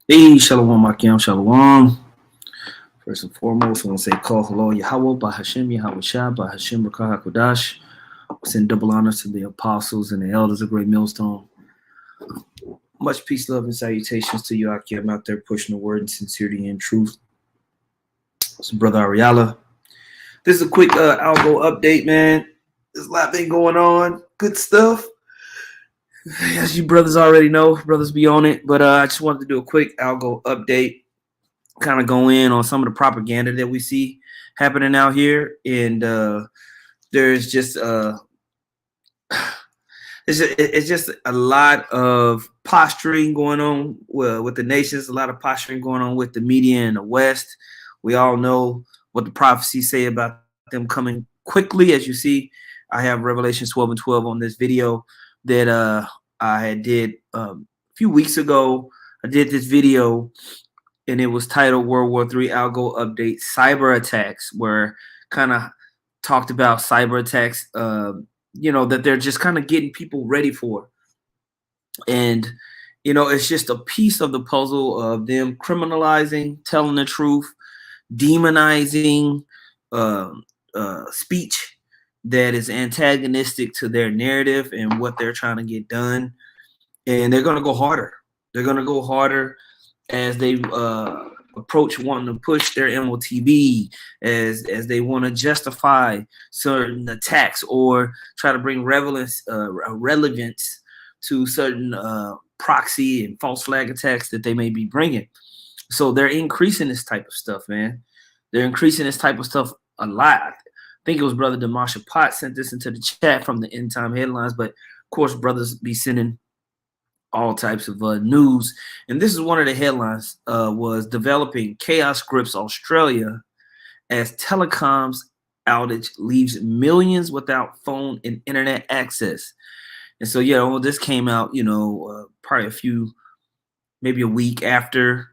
Hey, Shalom, Akim, Shalom. First and foremost, I want to say call hello, Yahweh, Bahashem, Yahweh Shah, Bahashem, Rakah HaKodash. Send double honors to the apostles and the elders of Great Millstone. Much peace, love, and salutations to you, Akim, out there pushing the word in sincerity and truth. It's Brother Ariala. This is a quick Algo update, man. There's a lot been going on. Good stuff. As you brothers already know, brothers be on it. But I just wanted to do a quick Algo update, kind of go in on some of the propaganda that we see happening out here, and there's just it's just a lot of posturing going on with the nations, a lot of posturing going on with the media in the West. We all know what the prophecies say about them coming quickly. As you see, I have Revelation 12 and 12 on this video that I had did a few weeks ago. I did this video and it was titled World War III Algo Update Cyber Attacks, where kind of talked about cyber attacks, that they're just kind of getting people ready for. And, it's just a piece of the puzzle of them criminalizing, telling the truth, demonizing speech that is antagonistic to their narrative and what they're trying to get done. And they're going to go harder. They're going to go harder as they approach wanting to push their MOTV, as they want to justify certain attacks or try to bring relevance to certain proxy and false flag attacks that they may be bringing. So they're increasing this type of stuff, man. They're increasing this type of stuff a lot. I think it was Brother Demasha Pot sent this into the chat from the End Time Headlines, but of course, brothers be sending all types of news. And this is one of the headlines, was developing chaos grips Australia as telecoms outage leaves millions without phone and internet access. And so, this came out, probably maybe a week after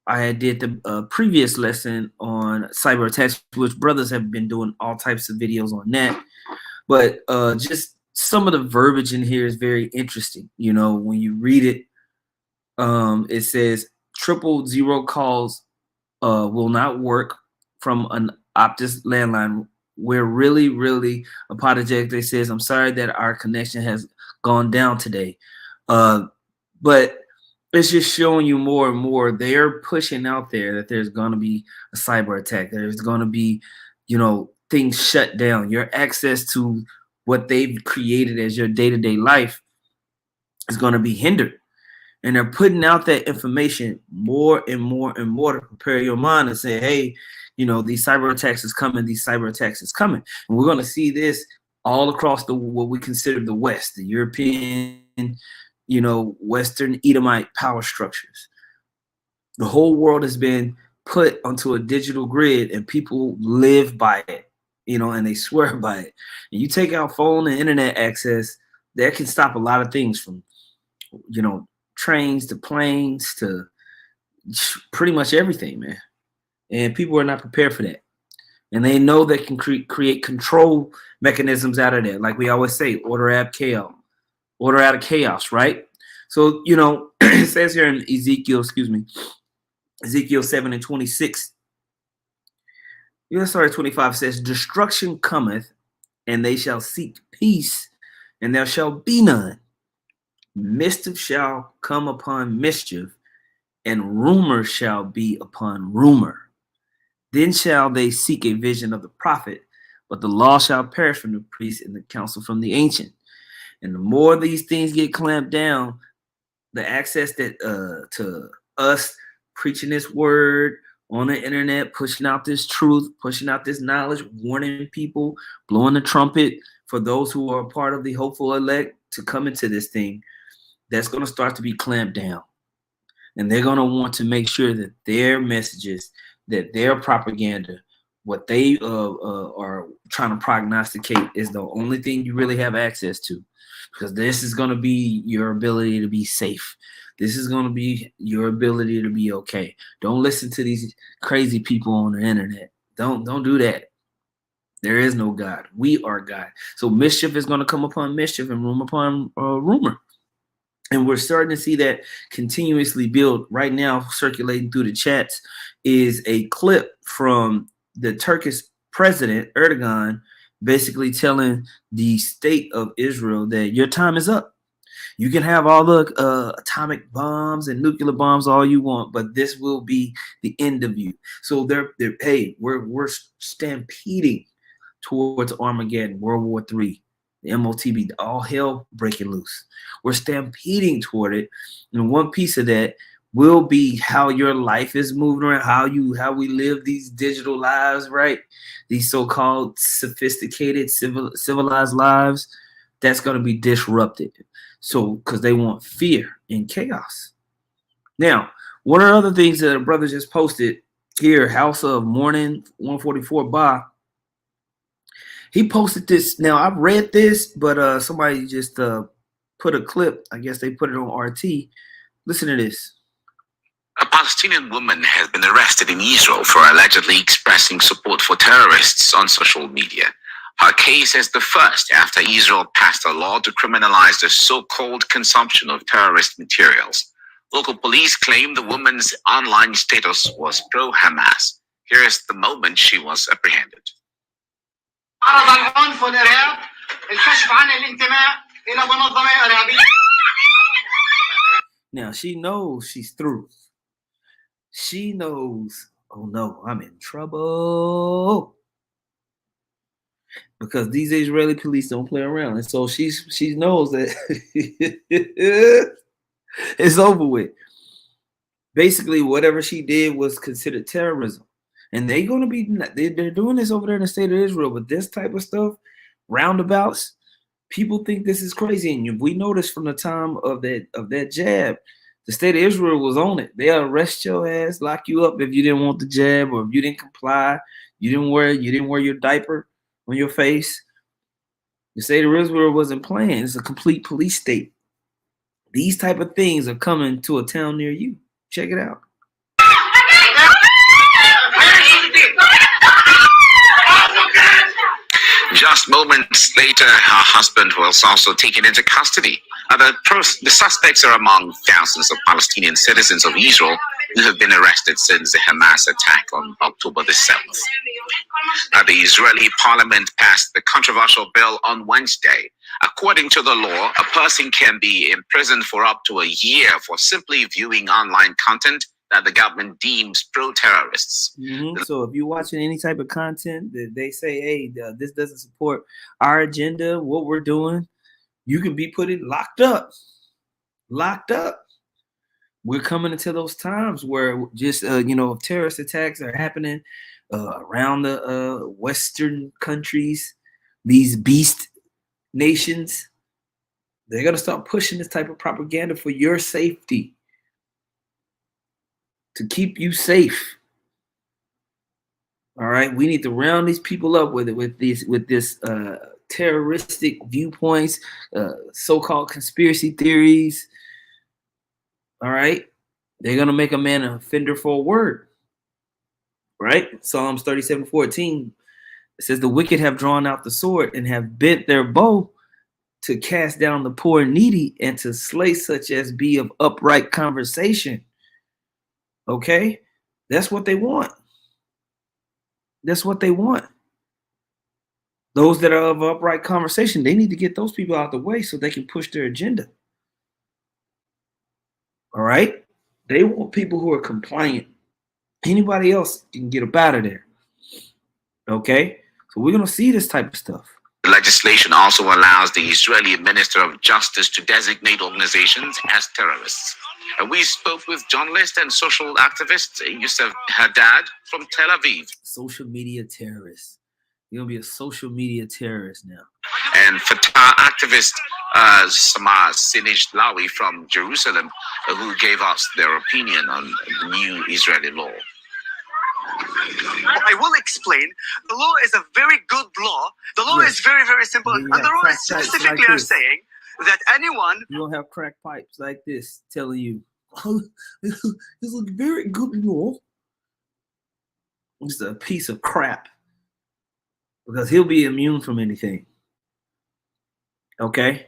I did the previous lesson on cyber attacks, which brothers have been doing all types of videos on that. But just some of the verbiage in here is very interesting. When you read it, it says 000 calls will not work from an Optus landline. We're really, really apologetic. They says, I'm sorry that our connection has gone down today. But it's just showing you more and more. They're pushing out there that there's going to be a cyber attack. There's going to be, things shut down. Your access to what they've created as your day-to-day life is going to be hindered. And they're putting out that information more and more and more to prepare your mind and say, hey, these cyber attacks is coming. These cyber attacks is coming. And we're going to see this all across what we consider the West, the European, Western Edomite power structures. The whole world has been put onto a digital grid and people live by it, and they swear by it. And you take out phone and internet access, that can stop a lot of things from, trains to planes to pretty much everything, man. And people are not prepared for that. And they know they can create control mechanisms out of that. Like we always say, order out of chaos, right? So, it says here in Ezekiel 7 and 26. 25 says, destruction cometh, and they shall seek peace, and there shall be none. Mischief shall come upon mischief, and rumor shall be upon rumor. Then shall they seek a vision of the prophet, but the law shall perish from the priest and the counsel from the ancient. And the more these things get clamped down, the access that to us preaching this word on the internet, pushing out this truth, pushing out this knowledge, warning people, blowing the trumpet for those who are a part of the hopeful elect to come into this thing, that's going to start to be clamped down. And they're going to want to make sure that their messages, that their propaganda, what they are trying to prognosticate is the only thing you really have access to. Because this is going to be your ability to be safe. This is going to be your ability to be okay. Don't listen to these crazy people on the internet. Don't do that. There is no God. We are God. So mischief is going to come upon mischief and rumor upon rumor. And we're starting to see that continuously build. Right now, circulating through the chats is a clip from the Turkish president, Erdogan, basically telling the state of Israel that your time is up. You can have all the atomic bombs and nuclear bombs all you want, but this will be the end of you. So we're stampeding towards Armageddon, World War III, the MOTB, all hell breaking loose. We're stampeding toward it, and one piece of that will be how your life is moving around, how we live these digital lives, right? These so-called sophisticated, civilized lives. That's going to be disrupted. So, because they want fear and chaos. Now, one of the other things that a brother just posted here, House of Mourning 144 Ba, he posted this. Now, I've read this, but somebody just put a clip. I guess they put it on RT. Listen to this. A Palestinian woman has been arrested in Israel for allegedly expressing support for terrorists on social media. Her case is the first after Israel passed a law to criminalize the so-called consumption of terrorist materials. Local police claim the woman's online status was pro-Hamas. Here is the moment she was apprehended. Now she knows she's through. She knows, oh no, I'm in trouble. Because these Israeli police don't play around. And so she knows that it's over with. Basically, whatever she did was considered terrorism. And they're doing this over there in the state of Israel. But this type of stuff, roundabouts, people think this is crazy. And we noticed from the time of that jab, the state of Israel was on it. They'll arrest your ass, lock you up if you didn't want the jab or if you didn't comply, you didn't wear your diaper on your face. The state of Israel wasn't playing. It's a complete police state. These type of things are coming to a town near you. Check it out. Just moments later, her husband was also taken into custody. The suspects are among thousands of Palestinian citizens of Israel who have been arrested since the Hamas attack on October the 7th. The Israeli parliament passed the controversial bill on Wednesday. According to the law, a person can be imprisoned for up to a year for simply viewing online content that the government deems pro-terrorists. So if you're watching any type of content that they say, hey, this doesn't support our agenda, what we're doing, you can be put in locked up. We're coming into those times where just terrorist attacks are happening around the Western countries, these beast nations. They're gonna start pushing this type of propaganda for your safety, to keep you safe. All right, we need to round these people up with this terroristic viewpoints, so-called conspiracy theories. All right, they're gonna make a man an offender for a word. Right, Psalms 37:14 says, "The wicked have drawn out the sword and have bent their bow to cast down the poor and needy and to slay such as be of upright conversation." Okay, that's what they want. That's what they want. Those that are of upright conversation, they need to get those people out the way so they can push their agenda. All right, they want people who are compliant. Anybody else can get up out of there. Okay, so we're gonna see this type of stuff. The legislation also allows the Israeli Minister of Justice to designate organizations as terrorists. We spoke with journalist and social activist Youssef Haddad from Tel Aviv. Social media terrorist. You're gonna be a social media terrorist now. And Fatah activist Samar Sinij Lawi from Jerusalem, who gave us their opinion on the new Israeli law. I will explain. The law is a very good law. The law is very, very simple. And the law is specifically are saying that anyone... You don't have crack pipes like this telling you, oh, this is a very good law. It's a piece of crap. Because he'll be immune from anything. Okay?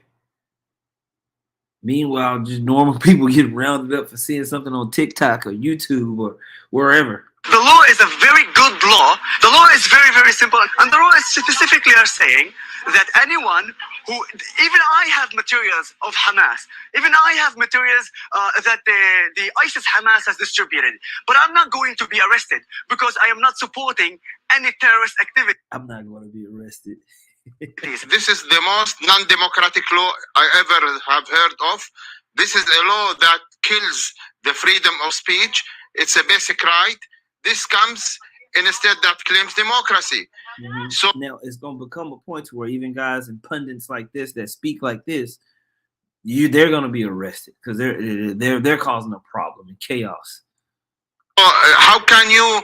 Meanwhile, just normal people get rounded up for seeing something on TikTok or YouTube or wherever. The law is a very good law. The law is very, very simple. And the law is specifically are saying that anyone who, even I have materials of Hamas, even I have materials that the ISIS Hamas has distributed, but I'm not going to be arrested because I am not supporting any terrorist activity. I'm not going to be arrested. This is the most non-democratic law I ever have heard of. This is a law that kills the freedom of speech. It's a basic right. This comes in a state that claims democracy. Mm-hmm. So now it's going to become a point to where even guys and pundits like this that speak like this, they're going to be arrested because they're causing a problem and chaos. How can you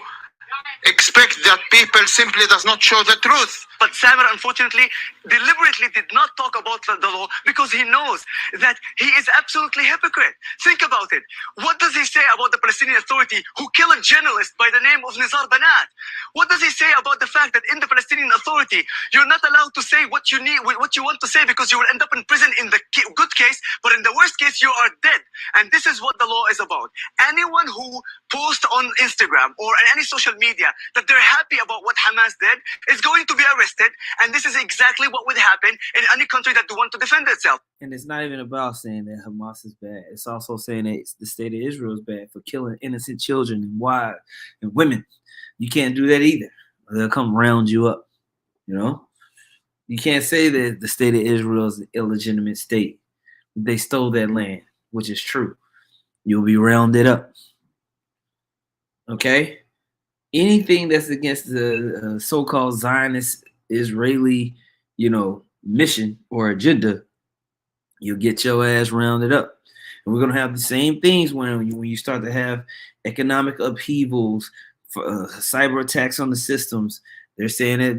expect that people simply does not show the truth? But Samir, unfortunately, deliberately did not talk about the law because he knows that he is absolutely hypocrite. Think about it. What does he say about the Palestinian Authority who killed a journalist by the name of Nizar Banat? What does he say about the fact that in the Palestinian Authority, you're not allowed to say what you need, what you want to say because you will end up in prison in the good case, but in the worst case, you are dead. And this is what the law is about. Anyone who posts on Instagram or on any social media that they're happy about what Hamas did is going to be arrested. And this is exactly what would happen in any country that want to defend itself. And it's not even about saying that Hamas is bad. It's also saying that the state of Israel is bad for killing innocent children and wives and women. You can't do that either. They'll come round you up. You know, you can't say that the state of Israel is an illegitimate state. They stole that land, which is true. You'll be rounded up. Okay? Anything that's against the so-called Zionist Israeli, mission or agenda, you'll get your ass rounded up. And we're going to have the same things when you start to have economic upheavals, cyber attacks on the systems. They're saying that,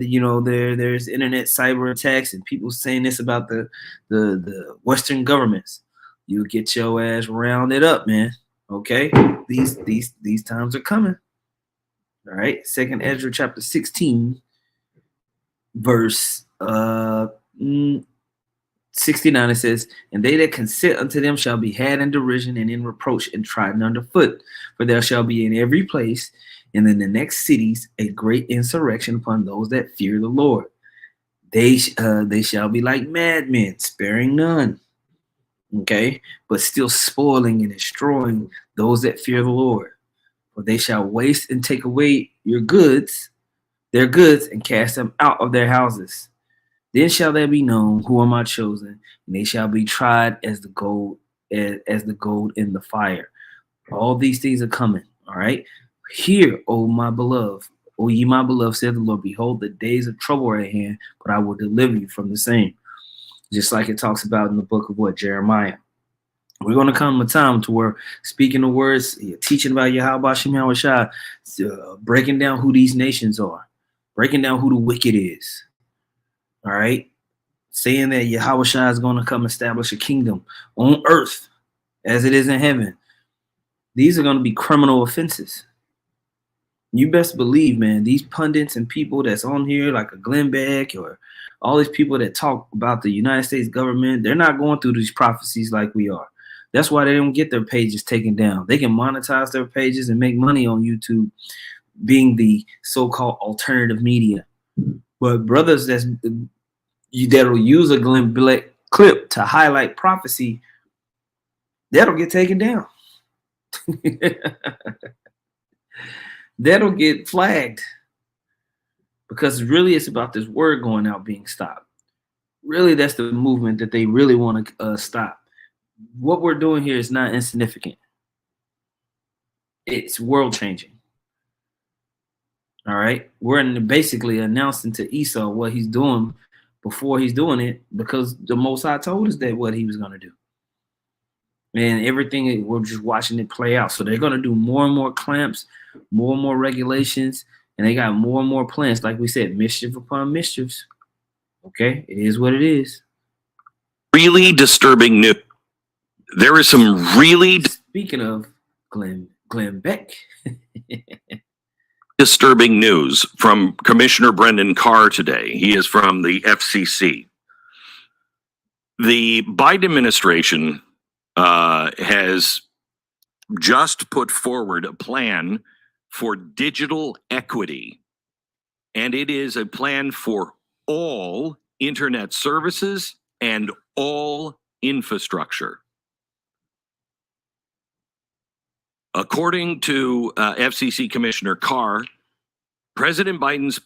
there's internet cyber attacks and people saying this about the Western governments. You'll get your ass rounded up, man. Okay? These times are coming. All right? 2nd Ezra chapter 16. Verse 69, it says, and they that consent unto them shall be had in derision and in reproach and trodden underfoot. For there shall be in every place and in the next cities a great insurrection upon those that fear the Lord. They shall be like madmen, sparing none. Okay, but still spoiling and destroying those that fear the Lord. For they shall waste and take away their goods, and cast them out of their houses. Then shall they be known who are my chosen, and they shall be tried as the gold, as the gold in the fire. All these things are coming. All right. Hear, O my beloved, O ye my beloved, said the Lord, behold, the days of trouble are at hand, but I will deliver you from the same. Just like it talks about in the book of Jeremiah. We're going to come a time to where speaking the words, teaching about Yahweh Shem Yahushua, breaking down who these nations are. Breaking down who the wicked is. All right. Saying that Yahushua is going to come establish a kingdom on earth as it is in heaven. These are going to be criminal offenses. You best believe, man, these pundits and people that's on here like a Glenn Beck or all these people that talk about the United States government, they're not going through these prophecies like we are. That's why they don't get their pages taken down. They can monetize their pages and make money on YouTube, being the so-called alternative media. But brothers that'll use a Glenn Beck clip to highlight prophecy, that'll get taken down. That'll get flagged. Because really it's about this word going out being stopped. Really, that's the movement that they really want to stop. What we're doing here is not insignificant. It's world changing. All right. We're basically announcing to Esau what he's doing before he's doing it, because the Most High told us that what he was going to do. And everything, we're just watching it play out. So they're going to do more and more clamps, more and more regulations, and they got more and more plans. Like we said, mischief upon mischiefs. Okay, it is what it is. Really disturbing news. There is some really... Speaking of Glenn Beck. disturbing news from Commissioner Brendan Carr today. He is from the FCC. The Biden administration has just put forward a plan for digital equity, and it is a plan for all internet services and all infrastructure. According to FCC Commissioner Carr, President Biden's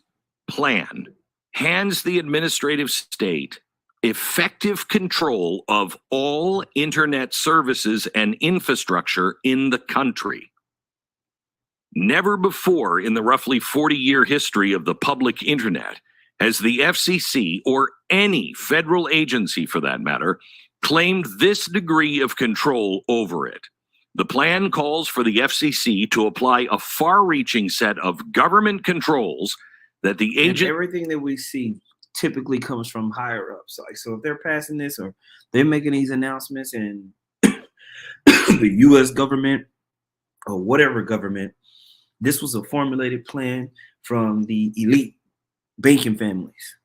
plan hands the administrative state effective control of all internet services and infrastructure in the country. Never before in the roughly 40-year history of the public internet has the FCC, or any federal agency for that matter, claimed this degree of control over it. The plan calls for the FCC to apply a far-reaching set of government controls that the agent... Everything that we see typically comes from higher ups. Like, so if they're passing this or they're making these announcements in the U.S. government or whatever government, this was a formulated plan from the elite banking families.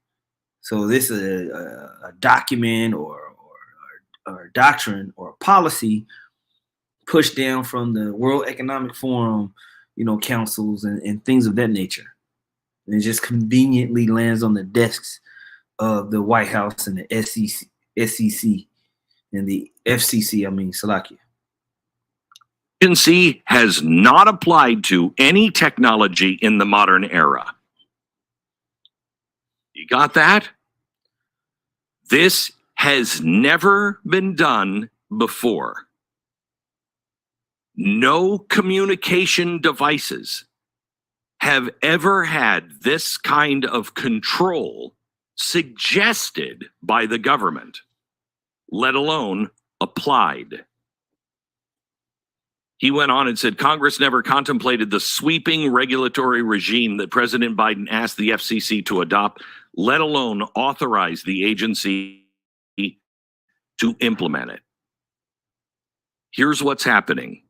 So this is a document or a doctrine or a policy pushed down from the World Economic Forum, councils and things of that nature. And it just conveniently lands on the desks of the White House and the SEC and the FCC, Salakia. Agency has not applied to any technology in the modern era. You got that? This has never been done before. No communication devices have ever had this kind of control suggested by the government, let alone applied. He went on and said, Congress never contemplated the sweeping regulatory regime that President Biden asked the FCC to adopt, let alone authorize the agency to implement it. Here's what's happening.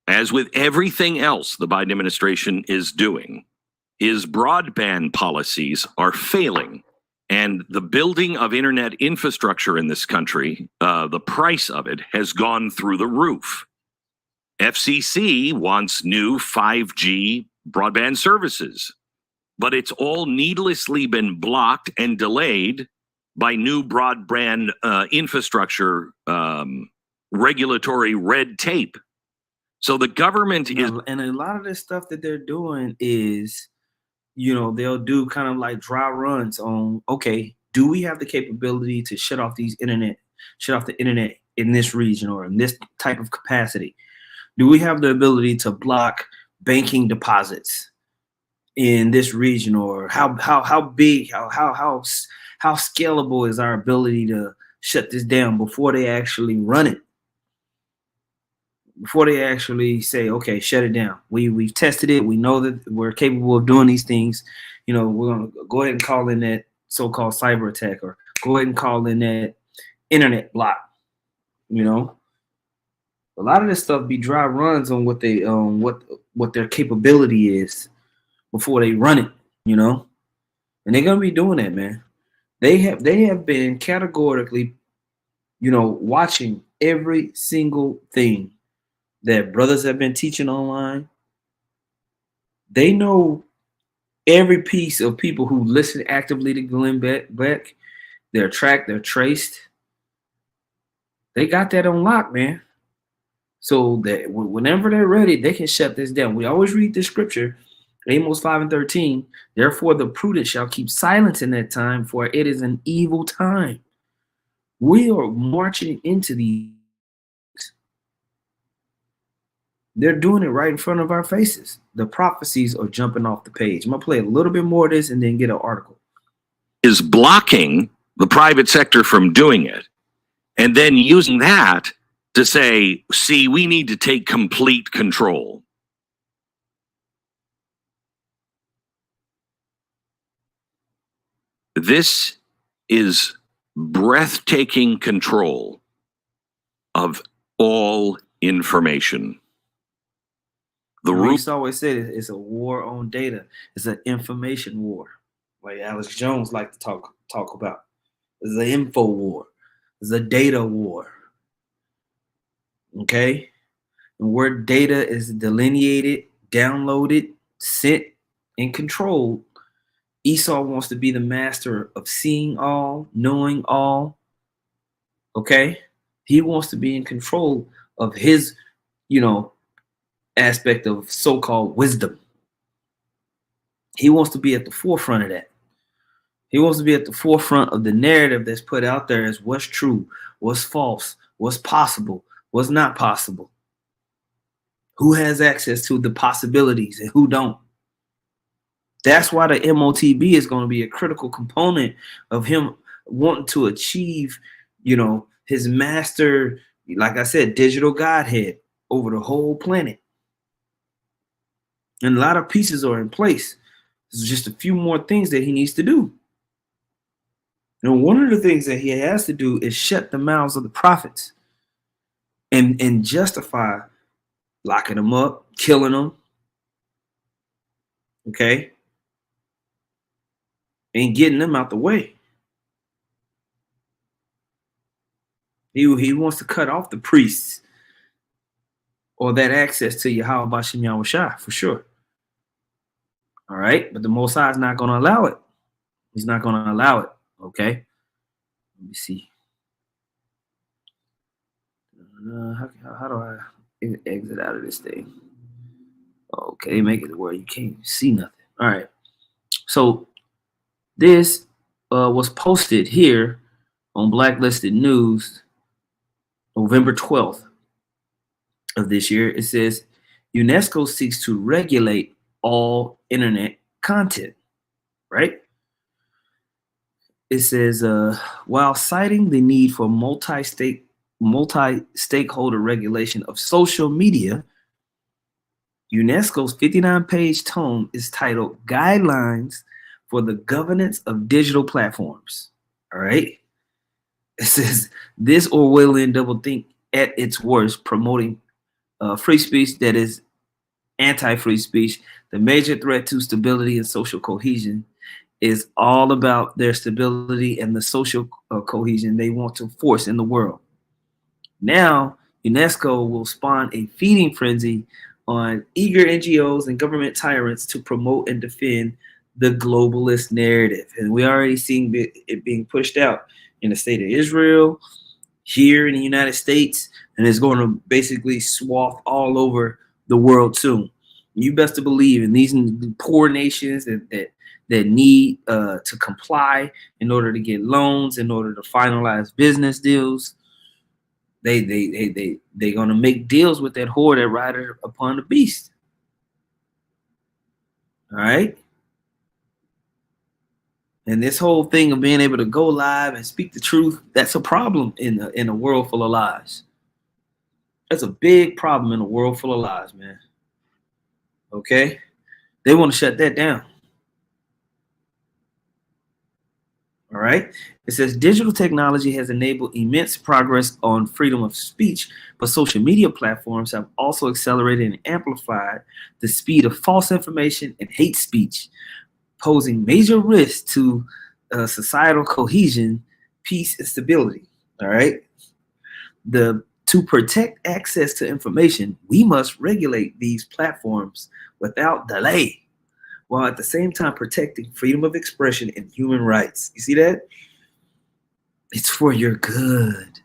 As with everything else the Biden administration is doing, his broadband policies are failing. And the building of internet infrastructure in this country, the price of it has gone through the roof. FCC wants new 5G broadband services, but it's all needlessly been blocked and delayed by new broadband infrastructure regulatory red tape. So the government is... And a lot of this stuff that they're doing is, they'll do kind of like dry runs on, okay, do we have the capability to shut off the internet in this region or in this type of capacity? Do we have the ability to block banking deposits in this region, or how big, how scalable is our ability to shut this down before they actually run it? Before they actually say, okay, shut it down. We've tested it. We know that we're capable of doing these things. We're going to go ahead and call in that so-called cyber attack, or go ahead and call in that internet block. A lot of this stuff be dry runs on what they what their capability is before they run it, and they're gonna be doing that, man. They have been categorically, watching every single thing that brothers have been teaching online. They know every piece of people who listen actively to Glenn Beck. They're tracked, they're traced. They got that on lock, man. So that whenever they're ready, they can shut this down. We always read the scripture, Amos 5:13. Therefore, the prudent shall keep silence in that time, for it is an evil time. We are marching into these. They're doing it right in front of our faces. The prophecies are jumping off the page. I'm going to play a little bit more of this and then get an article. Is blocking the private sector from doing it, and then using that to say, see, we need to take complete control. This is breathtaking control of all information. We used to always say it's a war on data. It's an information war, like Alex Jones liked to talk about. It's an info war. It's a data war. Okay? And where data is delineated, downloaded, sent, and controlled, Esau wants to be the master of seeing all, knowing all. Okay? He wants to be in control of his, aspect of so-called wisdom. He wants to be at the forefront of that. He wants to be at the forefront of the narrative that's put out there as what's true, what's false, what's possible, what's not possible. Who has access to the possibilities and who don't. That's why the MOTB is going to be a critical component of him wanting to achieve, his master, like I said, digital godhead over the whole planet. And a lot of pieces are in place. There's just a few more things that he needs to do. And one of the things that he has to do is shut the mouths of the prophets and justify locking them up, killing them. Okay? And getting them out the way. He wants to cut off the priests or that access to Yahweh Bashem Yahushua for sure. All right? But the Most High is not going to allow it. He's not going to allow it. Okay? Let me see. How do I exit out of this thing? Okay, make it where you can't see nothing. All right. So this was posted here on Blacklisted News, November 12th of this year. It says, UNESCO seeks to regulate all internet content, right? It says, while citing the need for multi-stakeholder regulation of social media, UNESCO's 59-page tome is titled Guidelines for the Governance of Digital Platforms. All right. It says this Orwellian doublethink at its worst, promoting free speech that is anti-free speech. The major threat to stability and social cohesion is all about their stability and the social cohesion they want to force in the world. Now, UNESCO will spawn a feeding frenzy on eager NGOs and government tyrants to promote and defend the globalist narrative. And we already seen it being pushed out in the state of Israel, here in the United States, and it's going to basically swath all over the world soon. You best to believe in these poor nations that need to comply in order to get loans, in order to finalize business deals. They're gonna make deals with that whore that rides upon the beast. All right. And this whole thing of being able to go live and speak the truth, that's a problem in a world full of lies. That's a big problem in a world full of lies, man. Okay? They want to shut that down. All right? It says digital technology has enabled immense progress on freedom of speech, but social media platforms have also accelerated and amplified the speed of false information and hate speech, posing major risks to societal cohesion, peace, and stability. All right. To protect access to information, we must regulate these platforms without delay, while at the same time protecting freedom of expression and human rights. You see that? It's for your good.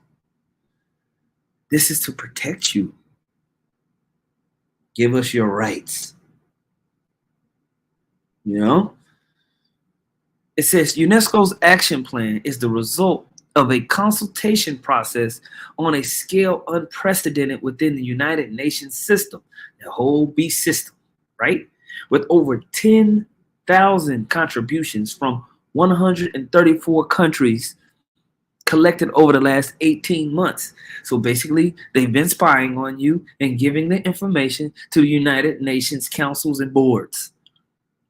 This is to protect you. Give us your rights. You know? It says UNESCO's action plan is the result of a consultation process on a scale unprecedented within the United Nations system, the whole beast system, right? With over 10,000 contributions from 134 countries collected over the last 18 months. So basically, they've been spying on you and giving the information to the United Nations councils and boards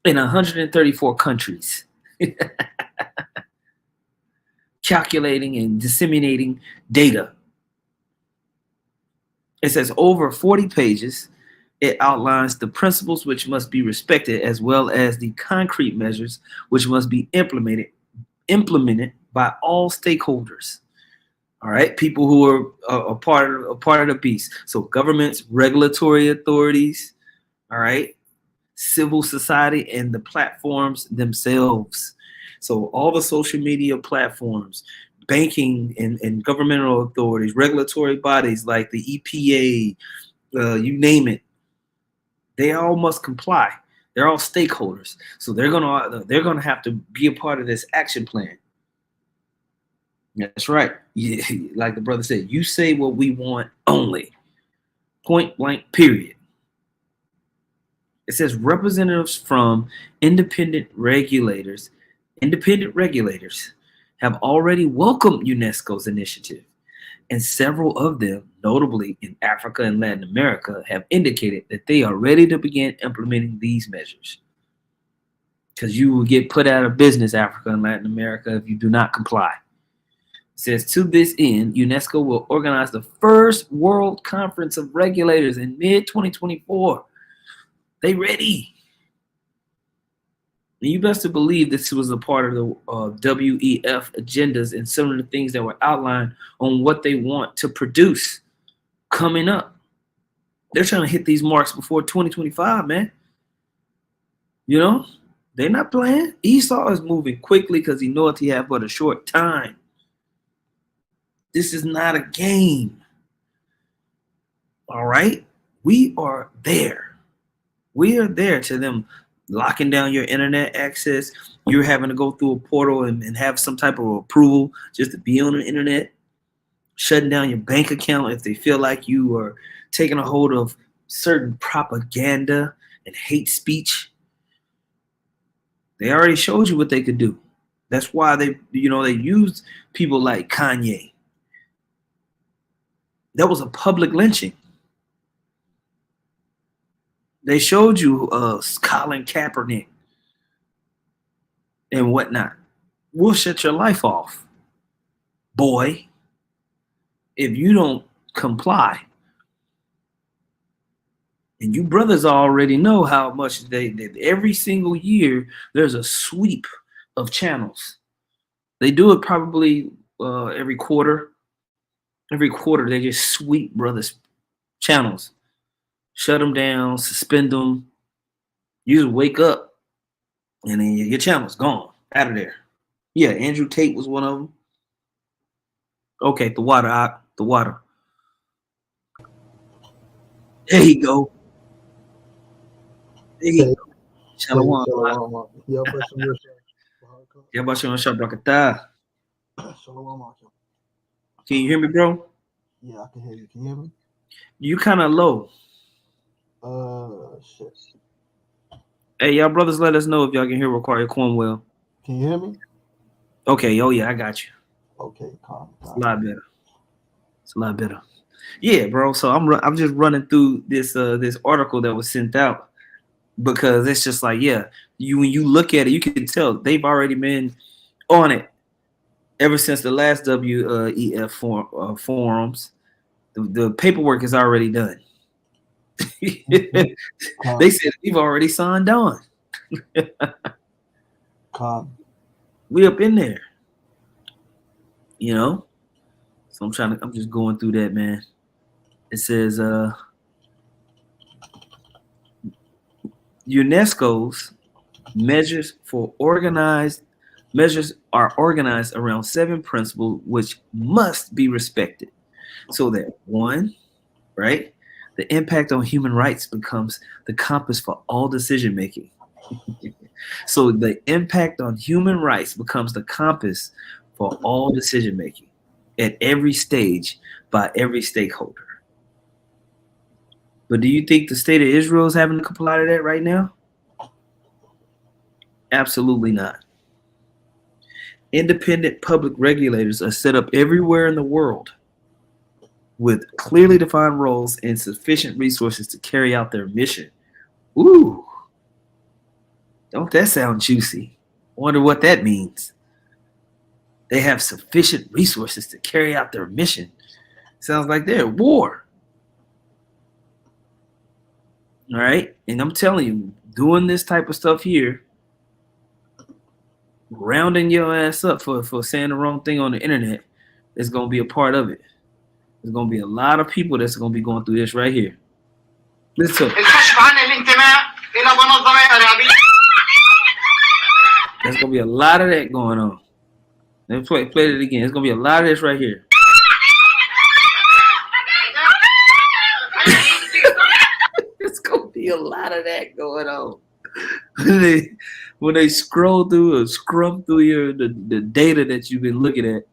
in 134 countries. Calculating and disseminating data. It says over 40 pages. It outlines the principles which must be respected, as well as the concrete measures which must be implemented by all stakeholders. All right, people who are a part of the beast. So governments, regulatory authorities, all right, civil society, and the platforms themselves. So all the social media platforms, banking and governmental authorities, regulatory bodies like the EPA, you name it, they all must comply. They're all stakeholders. So they're gonna have to be a part of this action plan. That's right. Yeah, like the brother said, you say what we want only. Point blank, period. It says representatives from independent regulators, independent regulators have already welcomed UNESCO's initiative, and several of them, notably in Africa and Latin America, have indicated that they are ready to begin implementing these measures. Because you will get put out of business, Africa and Latin America, if you do not comply. It says, to this end, UNESCO will organize the first World Conference of Regulators in mid-2024. They ready. And you best to believe this was a part of the WEF agendas and some of the things that were outlined on what they want to produce coming up. They're trying to hit these marks before 2025, man. You know, they're not playing. Esau is moving quickly because he knows he has but a short time. This is not a game. All right? We are there. We are there to them locking down your internet access. You're having to go through a portal and have some type of approval just to be on the internet. Shutting down your bank account if they feel like you are taking a hold of certain propaganda and hate speech. They already showed you what they could do. That's why they used people like Kanye. That was a public lynching. They showed you Colin Kaepernick and whatnot. We'll shut your life off, boy, if you don't comply. And you brothers already know how much they did. Every single year, there's a sweep of channels. They do it probably every quarter. Every quarter, they just sweep brothers' channels. Shut them down, suspend them. You just wake up, and then your channel's gone, out of there. Yeah, Andrew Tate was one of them. Okay, the water. There you go. There you go. Shalom. Can you hear me, bro? Yeah, I can hear you. Can you hear me? You kind of low. Shit. Hey, y'all brothers, let us know if y'all can hear Roquaria Cornwell. Can you hear me? Okay. Oh yeah, I got you. Okay, calm. It's a lot better. It's a lot better. Yeah, bro. So I'm just running through this article that was sent out because it's just like, yeah, when you look at it, you can tell they've already been on it ever since the last WEF forums. The paperwork is already done. They said we've already signed on. We up in there, you know. So I'm just going through that, man. It says UNESCO's measures are organized around 7 principles which must be respected. So that 1, right? The impact on human rights becomes the compass for all decision making. So the impact on human rights becomes the compass for all decision making at every stage by every stakeholder. But do you think the state of Israel is having to comply to that right now? Absolutely not. Independent public regulators are set up everywhere in the world with clearly defined roles and sufficient resources to carry out their mission. Ooh, don't that sound juicy? Wonder what that means. They have sufficient resources to carry out their mission. Sounds like they're at war. All right, and I'm telling you, doing this type of stuff here, rounding your ass up for saying the wrong thing on the internet, is going to be a part of it. There's going to be a lot of people that's going to be going through this right here. Listen to it. There's going to be a lot of that going on. Let me play it again. There's going to be a lot of this right here. There's going to be a lot of that going on. When they scroll through or scrum through the data that you've been looking at,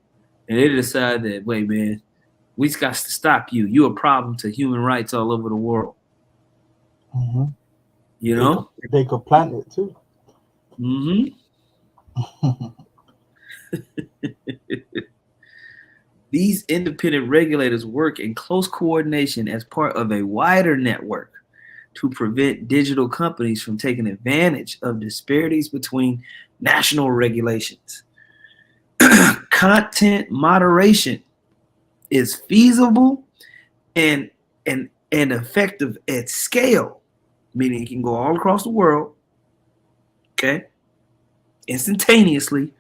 and they decide that, wait, man, we got to stop you. You're a problem to human rights all over the world. Mm-hmm. You know? They could plant it too. Mm-hmm. These independent regulators work in close coordination as part of a wider network to prevent digital companies from taking advantage of disparities between national regulations. Content moderation is feasible and effective at scale, meaning it can go all across the world, okay, instantaneously,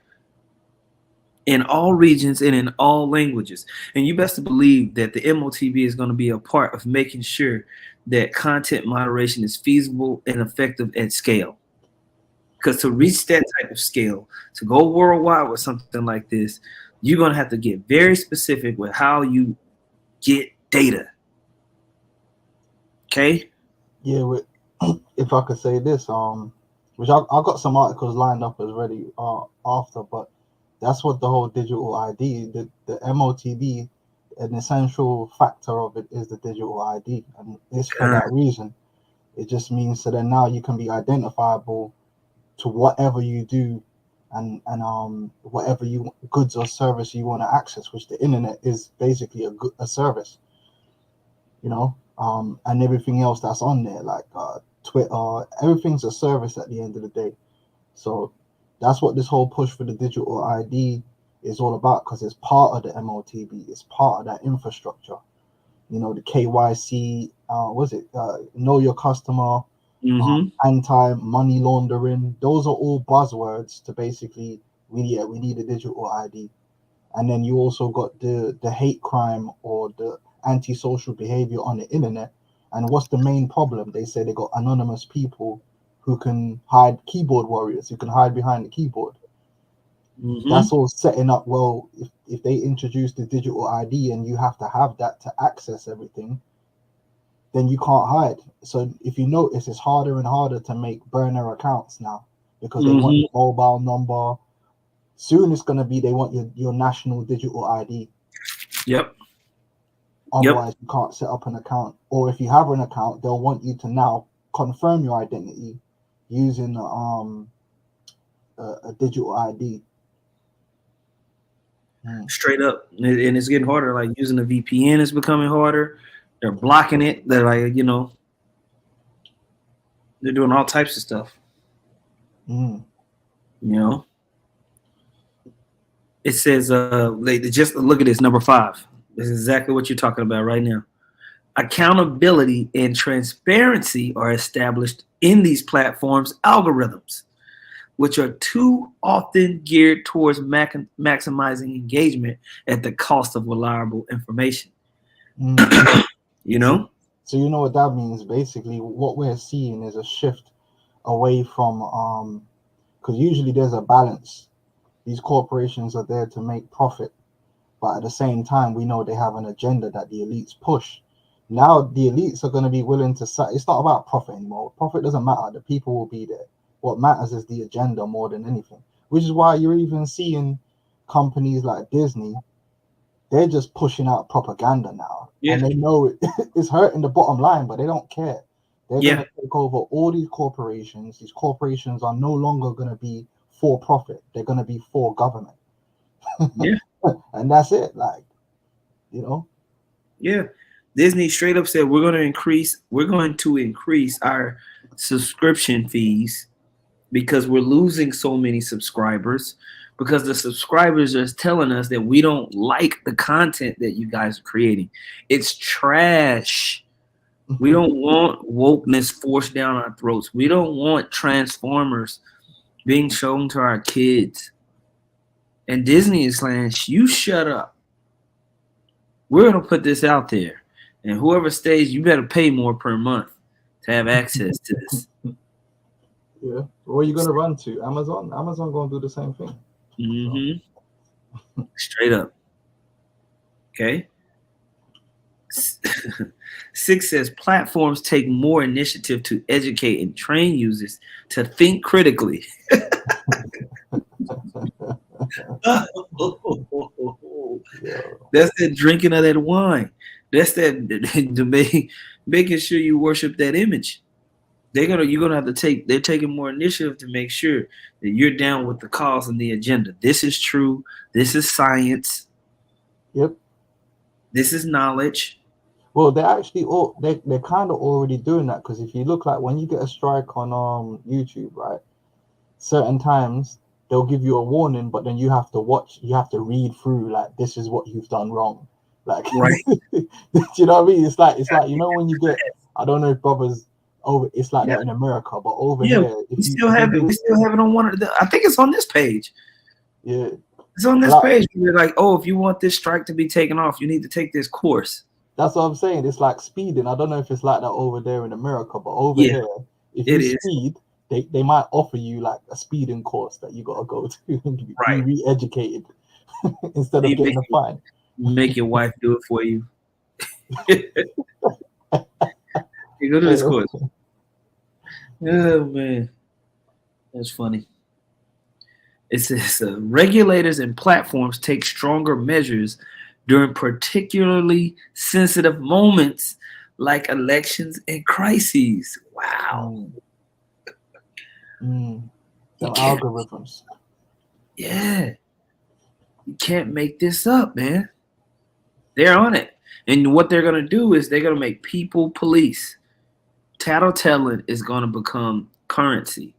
in all regions and in all languages. And you best to believe that the MOTB is going to be a part of making sure that content moderation is feasible and effective at scale. Because to reach that type of scale, to go worldwide with something like this, you're going to have to get very specific with how you get data. Okay? Yeah, if I could say this, which I got some articles lined up as ready after, but that's what the whole digital ID, the MOTB, an essential factor of it is the digital ID, and it's for that reason. It just means so that now you can be identifiable to whatever you do, and whatever goods or service you want to access, which the internet is basically a service, you know, and everything else that's on there, like Twitter, everything's a service at the end of the day. So that's what this whole push for the digital ID is all about, because it's part of the MOTB, it's part of that infrastructure. You know, the KYC, know your customer, anti-money laundering. Those are all buzzwords to basically, we need a digital ID. And then you also got the hate crime or the antisocial behavior on the internet. And what's the main problem? They say they got anonymous people who can hide, keyboard warriors who can hide behind the keyboard. That's all setting up. Well, if they introduce the digital ID and you have to have that to access everything, then you can't hide. So if you notice, it's harder and harder to make burner accounts now, because they want your mobile number. Soon it's going to be they want your national digital ID. Yep. Otherwise, you can't set up an account. Or if you have an account, they'll want you to now confirm your identity using a digital ID. Straight up. And it's getting harder. Like using a VPN is becoming harder. They're blocking it. They're like, you know, they're doing all types of stuff. You know, it says, just look at this, number 5. This is exactly what you're talking about right now. Accountability and transparency are established in these platforms' algorithms, which are too often geared towards maximizing engagement at the cost of reliable information. You know? So you know what that means? Basically, what we're seeing is a shift away from, because usually there's a balance. These corporations are there to make profit, but at the same time, we know they have an agenda that the elites push. Now the elites are going to be willing to say, it's not about profit anymore. Profit doesn't matter. The people will be there. What matters is the agenda more than anything, which is why you're even seeing companies like Disney, they're just pushing out propaganda now. And they know it's hurting the bottom line, but they don't care. They're going to take over all these corporations. These corporations are no longer going to be for profit. They're going to be for government. And that's it. Like, you know? Yeah. Disney straight up said, we're going to increase our subscription fees because we're losing so many subscribers, because the subscribers are telling us that we don't like the content that you guys are creating. It's trash. We don't want wokeness forced down our throats. We don't want Transformers being shown to our kids. And Disney is saying, you shut up. we're gonna put this out there, and whoever stays, you better pay more per month to have access to this. Yeah. Where are you gonna run to? Amazon? Amazon gonna do the same thing. Mm-hmm. Straight up. Okay. 6 says platforms take more initiative to educate and train users to think critically. Yeah. That's that drinking of that wine. That's that making sure you worship that image. You're gonna have to they're taking more initiative to make sure that you're down with the cause and the agenda. This is true. This is science. Yep. This is knowledge. Well, they're actually they're kind of already doing that, because if you look, like when you get a strike on YouTube, right? Certain times they'll give you a warning, but then you have to read through, like, this is what you've done wrong. Like, Right. Do you know what I mean? It's like when you get, I don't know if brothers over, it's like that in America, but over here, we still have it. We still have it on one of the. I think it's on this page. Yeah, it's on this page. They're like, oh, if you want this strike to be taken off, you need to take this course. That's what I'm saying. It's like speeding. I don't know if it's like that over there in America, but over here, if you speed, they might offer you like a speeding course that you gotta go to and be re-educated instead of getting a fine. Make your wife do it for you. You go to this course. Oh man, that's funny. It says regulators and platforms take stronger measures during particularly sensitive moments like elections and crises. Wow. The algorithms. Yeah. You can't make this up, man. They're on it. And what they're going to do is they're going to make people police. Tattletelling is going to become currency.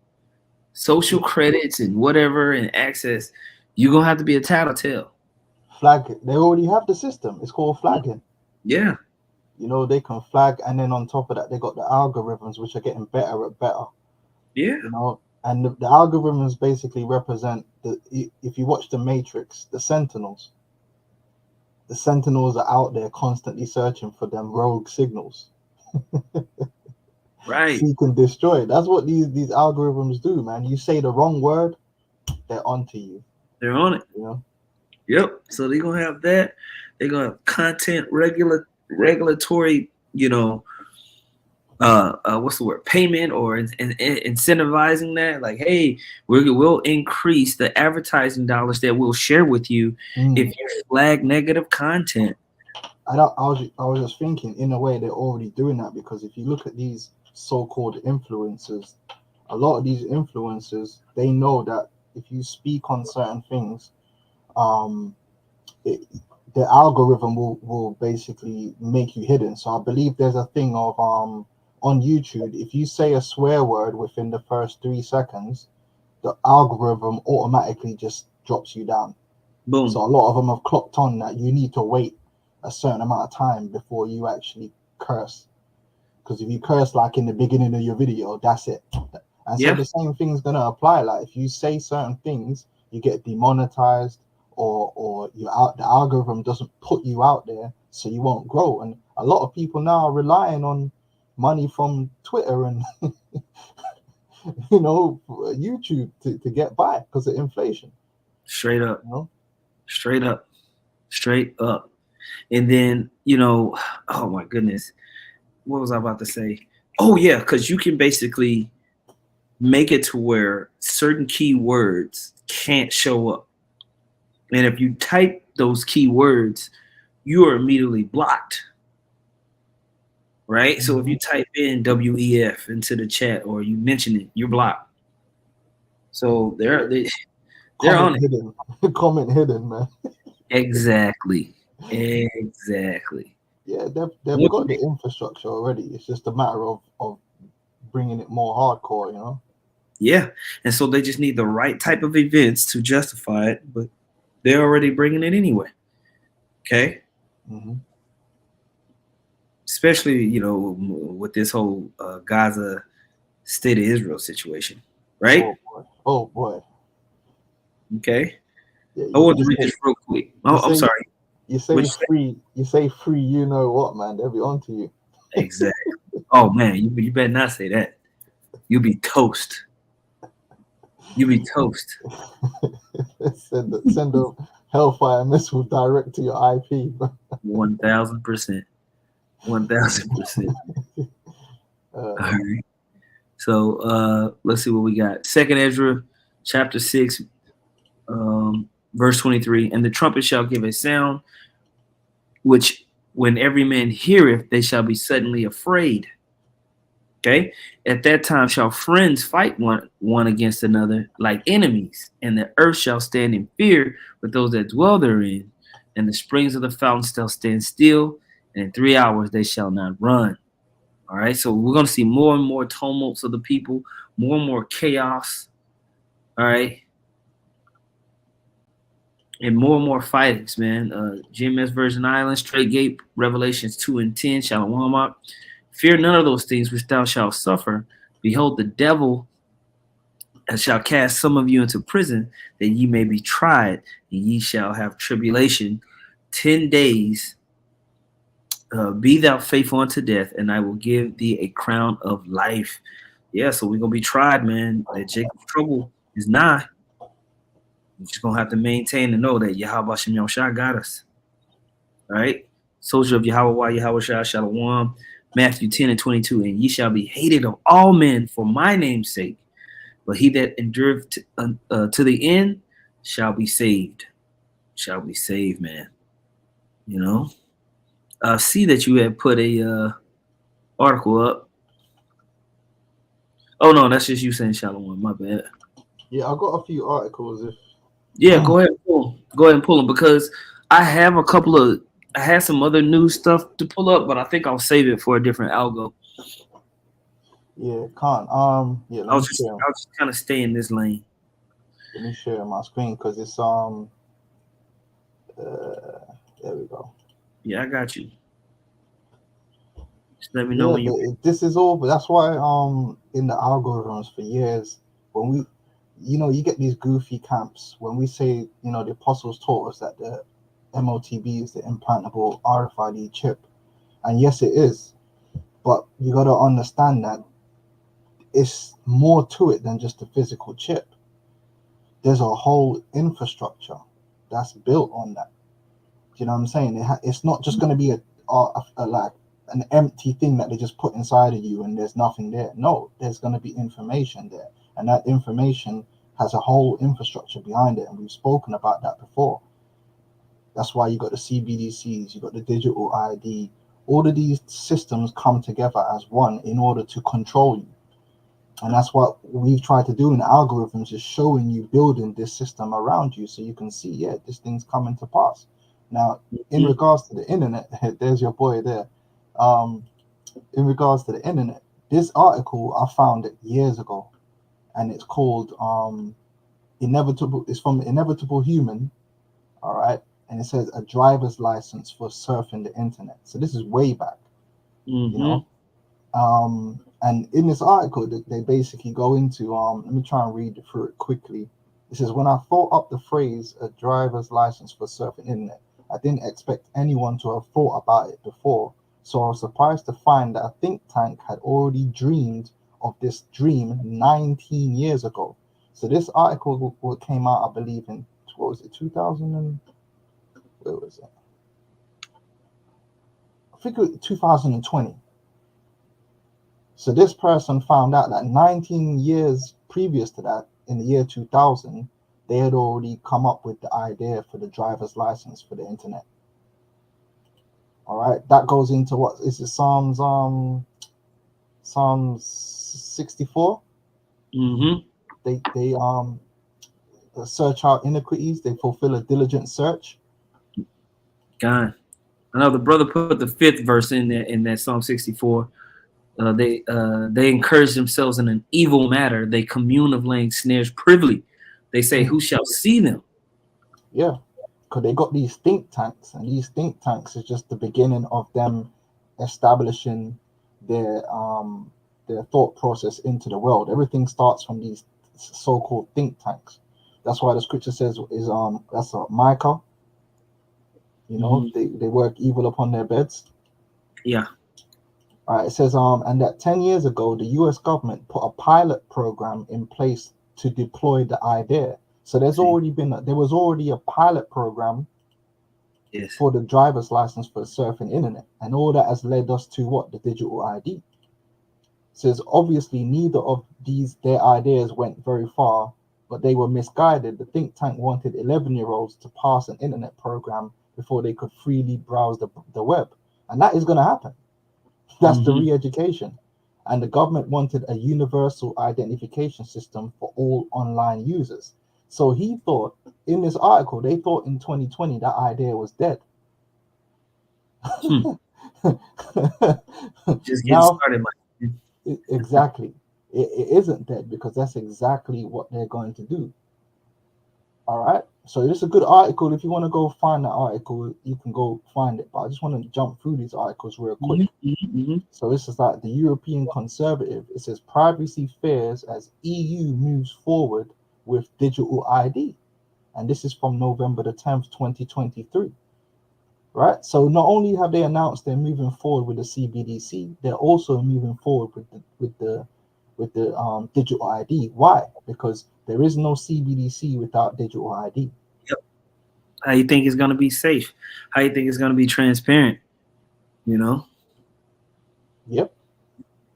Social credits and whatever and access, you're going to have to be a tattletale. Flag. They already have the system. It's called flagging. Yeah. You know, they can flag, and then on top of that, they got the algorithms, which are getting better and better. Yeah. You know, and the algorithms basically represent if you watch The Matrix, the Sentinels. The Sentinels are out there constantly searching for them rogue signals. Right. Seek and destroy. That's what these algorithms do, man. You say the wrong word, they're onto you. They're on it. You know? Yep. So they're gonna have that. They're gonna have content regulatory, you know, what's the word? Payment or incentivizing that. Like, hey, we'll increase the advertising dollars that we'll share with you if you flag negative content. I was just thinking, in a way, they're already doing that, because if you look at these so-called influencers, a lot of these influencers, they know that if you speak on certain things, the algorithm will basically make you hidden. So I believe there's a thing of on YouTube, if you say a swear word within the first 3 seconds, the algorithm automatically just drops you down. Boom. So a lot of them have clocked on that you need to wait a certain amount of time before you actually curse. Because if you curse like in the beginning of your video, that's it. And so the same thing's gonna apply. Like if you say certain things, you get demonetized, or the algorithm doesn't put you out there, so you won't grow. And a lot of people now are relying on money from Twitter and you know, YouTube to get by because of inflation. Straight up. You know? Straight up. And then, you know, oh my goodness, what was I about to say? Oh yeah, because you can basically make it to where certain keywords can't show up. And if you type those keywords, you are immediately blocked. Right? So if you type in WEF into the chat or you mention it, you're blocked. So they're on it. Hidden. Comment hidden, man. Exactly. Yeah, they've got the infrastructure already. It's just a matter of bringing it more hardcore, you know? Yeah. And so they just need the right type of events to justify it, but they're already bringing it anyway. Okay? Especially, you know, with this whole Gaza state of Israel situation, right? Oh boy. Okay. Yeah, I want to read this real quick. Oh, I'm sorry. You say free. You say free. You know what, man? They'll be on to you. Exactly. Oh man, you better not say that. You be toast. You be toast. send a hellfire missile direct to your IP. 1000%. 1000%. All right. So let's see what we got. Second Ezra, chapter 6, verse 23. And the trumpet shall give a sound, which when every man heareth, they shall be suddenly afraid. Okay. At that time shall friends fight one against another like enemies, and the earth shall stand in fear with those that dwell therein, and the springs of the fountain shall stand still, and in 3 hours they shall not run. All right. So we're going to see more and more tumults of the people, more and more chaos. All right. And more fightings, man. GMS Virgin Islands, Straight Gate, Revelations 2 and 10, Shalom. Fear none of those things which thou shalt suffer. Behold, the devil shall cast some of you into prison, that ye may be tried, and ye shall have tribulation 10 days. Be thou faithful unto death, and I will give thee a crown of life. Yeah, so we're going to be tried, man. That Jacob's trouble is nigh. We're just going to have to maintain and know that Yahweh Shem Yahushua got us. All right? Soldier of Yahweh, Yahweh Shah, Shalom. Matthew 10 and 22. And ye shall be hated of all men for my name's sake. But he that endureth to the end shall be saved. Shall be saved, man. You know? I see that you had put a article up. Oh, no, that's just you saying Shalom. My bad. Yeah, I got a few articles. Yeah, go ahead and pull them. Go ahead and pull them, because I have I had some other news stuff to pull up, but I think I'll save it for a different algo. Yeah, can't. Yeah, I'll just kind of stay in this lane. Let me share my screen because it's there we go. Yeah, I got you. Just let me know when you. This is all, but that's why in the algorithms for years, when we, you get these goofy camps when we say, the apostles taught us that the MOTB is the implantable RFID chip, and yes, it is, but you got to understand that it's more to it than just a physical chip. There's a whole infrastructure that's built on that. Do you know what I'm saying? It's not just going to be a like an empty thing that they just put inside of you and there's nothing there. No, there's going to be information there, and that information has a whole infrastructure behind it, and we've spoken about that before. That's why you got the CBDCs, you got the digital ID. All of these systems come together as one in order to control you. And that's what we've tried to do in the algorithms, is showing you building this system around you so you can see, yeah, this thing's coming to pass. Now, in regards to the internet, there's your boy there. In regards to the internet, this article, I found it years ago, and it's called Inevitable. It's from Inevitable Human, all right? And it says a driver's license for surfing the internet. So this is way back, and in this article, they basically go into, let me try and read through it quickly. It says, when I thought up the phrase a driver's license for surfing internet, I didn't expect anyone to have thought about it before. So I was surprised to find that a think tank had already dreamed of this dream 19 years ago. So this article came out, I believe, in, what was it, 2000 and, where was it? I think it was 2020. So this person found out that 19 years previous to that, in the year 2000, they had already come up with the idea for the driver's license for the internet. All right, that goes into what is it? Psalms 64. They search out iniquities. They fulfill a diligent search. God, I know the brother put the 5th verse in there in that Psalm 64. They encourage themselves in an evil matter. They commune of laying snares privily. They say, who shall see them? Yeah, because they got these think tanks, and these think tanks is just the beginning of them establishing their thought process into the world. Everything starts from these so-called think tanks. That's why the scripture says is that's Micah. You know, they work evil upon their beds. Yeah. All right, it says, and that 10 years ago, the US government put a pilot program in place to deploy the idea. So there was already a pilot program for the driver's license for surfing internet. And all that has led us to what? The digital ID. It says, obviously, neither of their ideas went very far, but they were misguided. The think tank wanted 11-year-olds to pass an internet program before they could freely browse the web. And that is going to happen. That's the re-education. And the government wanted a universal identification system for all online users. So he thought, in this article, they thought in 2020 that idea was dead. Just getting started. Exactly. It isn't dead, because that's exactly what they're going to do. All right. So this is a good article. If you want to go find that article, you can go find it. But I just want to jump through these articles real quick. So this is like the European Conservative. It says privacy fears as EU moves forward with digital ID. And this is from November the 10th, 2023. Right. So not only have they announced they're moving forward with the CBDC, they're also moving forward with the digital ID. Why? Because there is no CBDC without digital ID. Yep. How you think it's going to be safe? How you think it's going to be transparent? You know? Yep.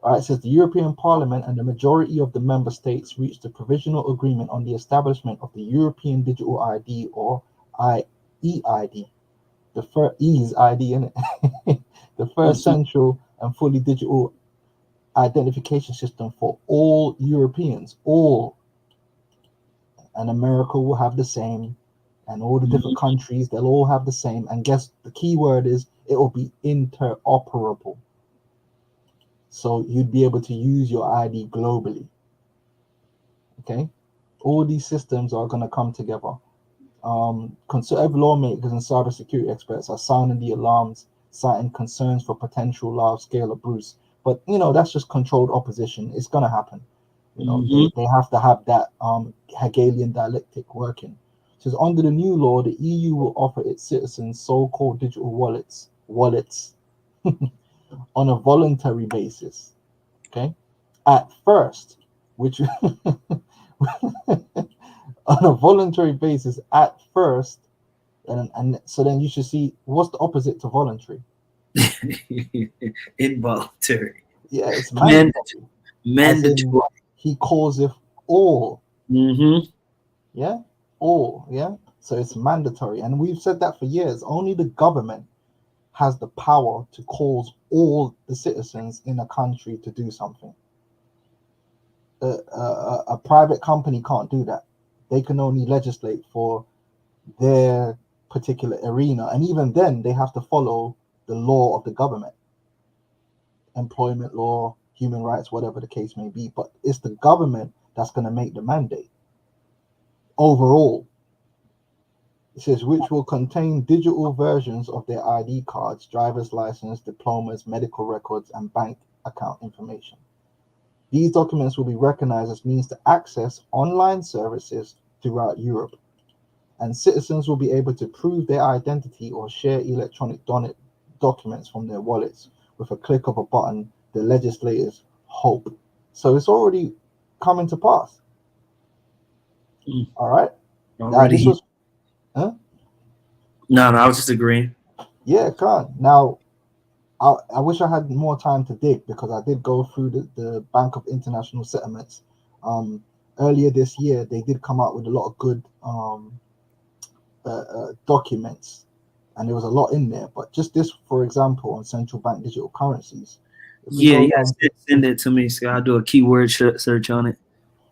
All right, it says the European Parliament and the majority of the member states reached a provisional agreement on the establishment of the European Digital ID, or EID. The first E's ID, in it. The first central and fully digital identification system for all Europeans, all. And America will have the same, and all the different countries, they'll all have the same. And guess the key word is it will be interoperable. So you'd be able to use your ID globally. Okay, all these systems are going to come together. Conservative lawmakers and cybersecurity experts are sounding the alarms, citing concerns for potential large-scale abuse. But you know, that's just controlled opposition. It's going to happen. You know, they have to have that Hegelian dialectic working. It says under the new law, the EU will offer its citizens so-called digital wallets on a voluntary basis. Okay, at first, which on a voluntary basis at first, and so then you should see what's the opposite to voluntary. Involuntary. Yeah, it's mandatory. Mandatory. He calls it all. Yeah, all. Yeah, so it's mandatory, and we've said that for years. Only the government has the power to cause all the citizens in a country to do something. A private company can't do that. They can only legislate for their particular arena, and even then they have to follow the law of the government, employment law, human rights, whatever the case may be. But it's the government that's going to make the mandate overall. It says which will contain digital versions of their ID cards, driver's license, diplomas, medical records, and bank account information. These documents will be recognized as means to access online services throughout Europe, and citizens will be able to prove their identity or share electronic documents from their wallets with a click of a button, the legislators hope. So it's already coming to pass. All right. Now, this was, No, I was just agreeing. Yeah, can't. Now, I wish I had more time to dig, because I did go through the Bank of International Settlements. Earlier this year, they did come out with a lot of good documents, and there was a lot in there. But just this, for example, on central bank digital currencies. Yeah, send it to me, so I'll do a keyword search on it.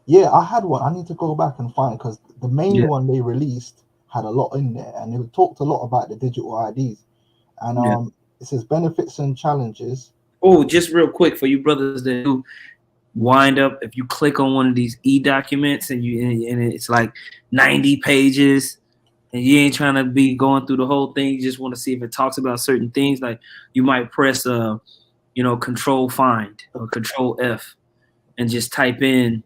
Yeah, I had one. I need to go back and find, because the main one they released had a lot in there, and it talked a lot about the digital IDs. And it says benefits and challenges. Oh, just real quick for you brothers that do wind up, if you click on one of these e-documents and it's like 90 pages, and you ain't trying to be going through the whole thing, you just want to see if it talks about certain things, like you might press control find or control F and just type in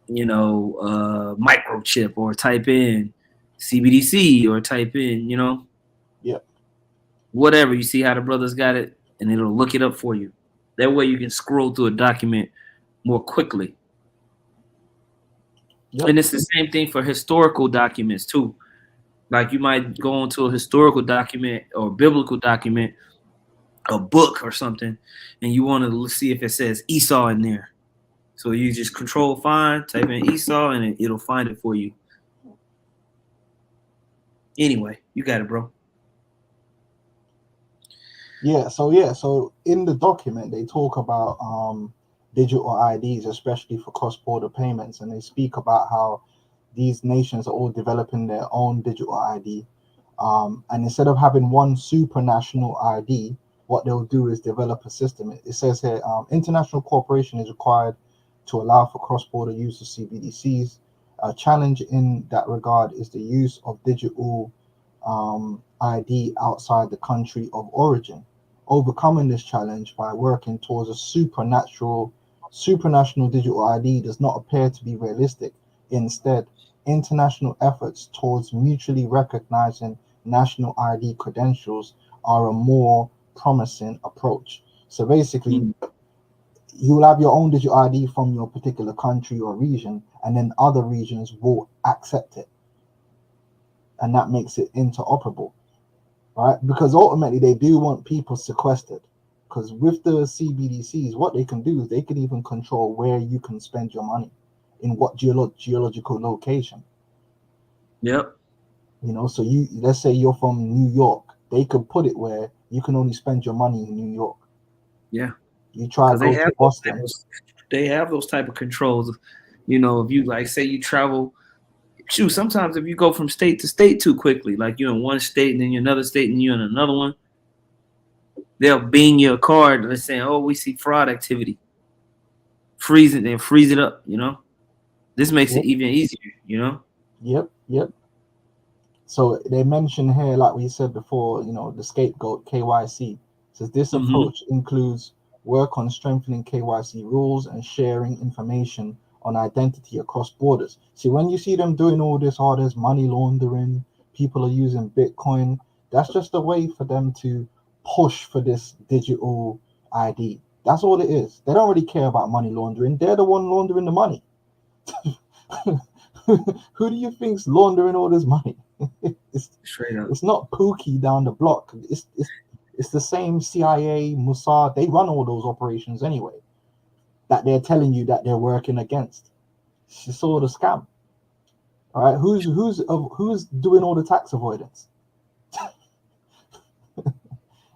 microchip, or type in CBDC, or type in Yep. whatever. You see how the brothers got it, and it'll look it up for you. That way you can scroll through a document more quickly. Yep. And it's the same thing for historical documents too. Like you might go into a historical document or biblical document, a book or something, and you want to see if it says Esau in there. So you just control find, type in Esau, and it'll find it for you. Anyway, you got it, bro. So in the document they talk about digital IDs, especially for cross-border payments, and they speak about how these nations are all developing their own digital ID. And instead of having one supranational ID, what they'll do is develop a system. It says here, international cooperation is required to allow for cross-border use of CBDCs. A challenge in that regard is the use of digital ID outside the country of origin. Overcoming this challenge by working towards a supranational digital ID does not appear to be realistic. Instead, international efforts towards mutually recognizing national ID credentials are a more promising approach. So basically, you'll have your own digital ID from your particular country or region, and then other regions will accept it. And that makes it interoperable, right? Because ultimately they do want people sequestered. Because with the CBDCs, what they can do is they can even control where you can spend your money, in what geological location. Yep. You know, so let's say you're from New York, they could put it where you can only spend your money in New York. Yeah. You try to go to Boston. They have those type of controls. You know, if you like say you travel, sometimes if you go from state to state too quickly, like you're in one state and then you're another state and you're in another one, they'll bing your card and they're saying, oh, we see fraud activity. Freeze it up, you know. This makes it even easier, you know. Yep. So they mention here, like we said before, you know, the scapegoat KYC. Says this approach includes work on strengthening KYC rules and sharing information on identity across borders. See, when you see them doing all this, there's money laundering, people are using Bitcoin, that's just a way for them to push for this digital ID. That's all it is. They don't really care about money laundering. They're the one laundering the money. Who do you think's laundering all this money? It's not Pookie down the block. It's the same CIA, Mossad. They run all those operations anyway, that they're telling you that they're working against. It's just all the scam. All right, who's doing all the tax avoidance?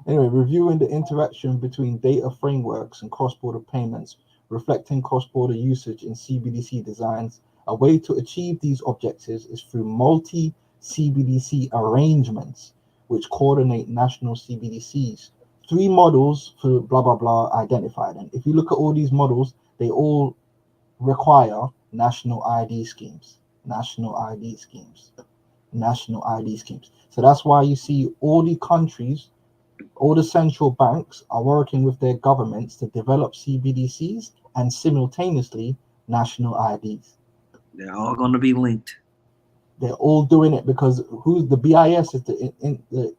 Anyway, reviewing the interaction between data frameworks and cross-border payments, reflecting cross-border usage in CBDC designs. A way to achieve these objectives is through multi-CBDC arrangements, which coordinate national CBDCs. 3 models for blah, blah, blah identified. And if you look at all these models, they all require national ID schemes. So that's why you see all the countries, all the central banks are working with their governments to develop CBDCs and simultaneously national IDs. They're all going to be linked. They're all doing it because who's the BIS is the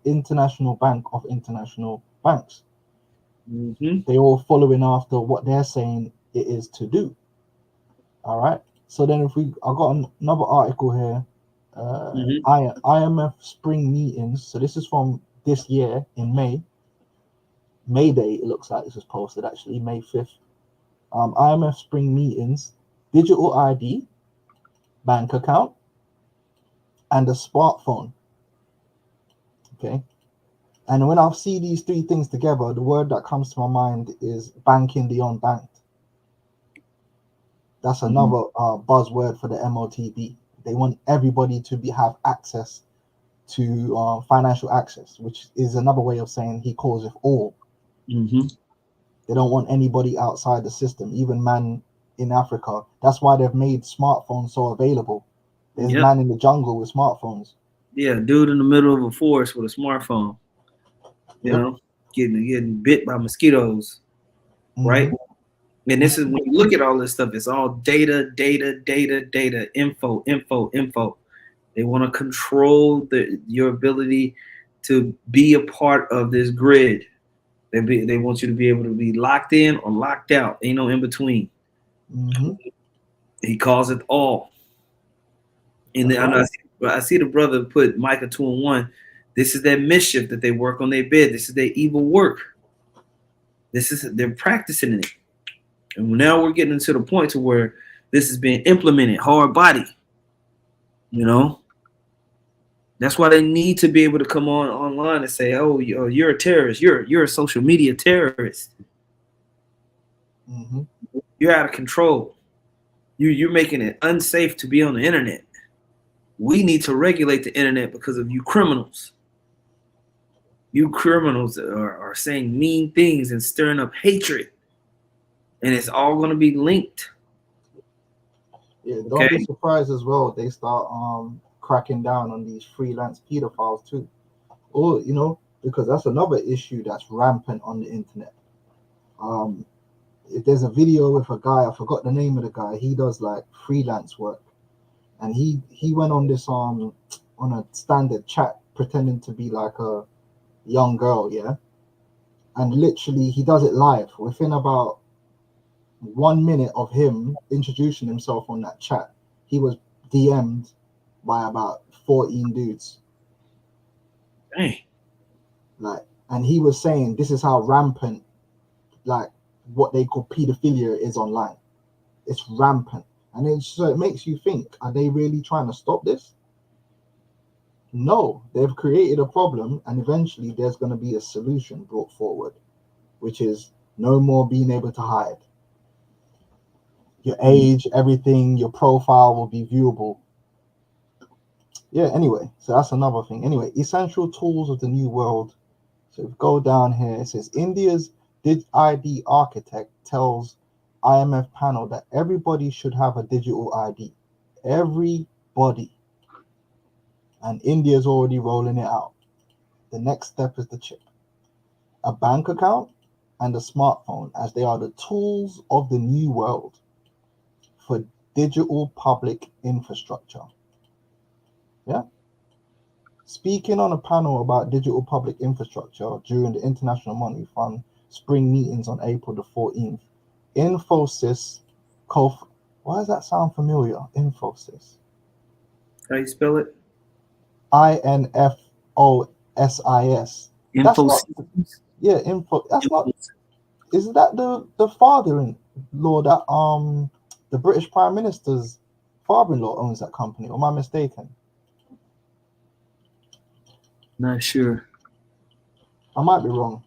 International Bank of International Banks. They're all following after what they're saying it is to do. All right. So then I got another article here. IMF spring meetings. So this is from this year in May Day. It looks like this was posted actually May 5th. IMF spring meetings, digital ID, bank account, and a smartphone. Okay. And when I see these 3 things together, the word that comes to my mind is banking the unbanked. That's another buzzword for the MOTB. They want everybody to have access to financial access, which is another way of saying he calls it all. They don't want anybody outside the system, even man in Africa. That's why they've made smartphones so available. There's man in the jungle with smartphones. Yeah, dude in the middle of a forest with a smartphone. You know, getting bit by mosquitoes, right? And this is when you look at all this stuff, it's all data, info. They want to control your ability to be a part of this grid. They want you to be able to be locked in or locked out. Ain't no in between. Mm-hmm. He calls it all. And then I see the brother put Micah 2:1. This is that mischief that they work on their bed. This is their evil work. They're practicing it. And now we're getting to the point to where this is being implemented, hard body. You know? That's why they need to be able to come online and say, "Oh, you're a terrorist. You're a social media terrorist. Mm-hmm. You're out of control. You're making it unsafe to be on the internet. We need to regulate the internet because of you criminals. You criminals are saying mean things and stirring up hatred, and it's all going to be linked." Yeah, don't be surprised as well. They start cracking down on these freelance pedophiles too. Or because that's another issue that's rampant on the internet. If there's a video with a guy, I forgot the name of the guy. He does like freelance work, and he went on this on a standard chat pretending to be like a young girl, yeah. And literally, he does it live within about 1 minute of him introducing himself on that chat. He was DM'd by about 14 dudes. Dang. Like, and he was saying this is how rampant, like, what they call pedophilia is online. It's rampant. And so it makes you think, are they really trying to stop this? No, they've created a problem, and eventually there's going to be a solution brought forward, which is no more being able to hide. Your age, everything, your profile will be viewable. Yeah, anyway, so that's another thing. Anyway, essential tools of the new world. So if we go down here, it says India's ID architect tells IMF panel that everybody should have a digital ID. Everybody. And India's already rolling it out. The next step is the chip. A bank account and a smartphone, as they are the tools of the new world for digital public infrastructure. Yeah. Speaking on a panel about digital public infrastructure during the International Monetary Fund spring meetings on April the 14th, Infosys why does that sound familiar? Infosys. How you spell it? INFOSIS. That's not, yeah, info. That's not. Is that the father-in-law that the British Prime Minister's father-in-law owns that company? Or am I mistaken? Not sure. I might be wrong,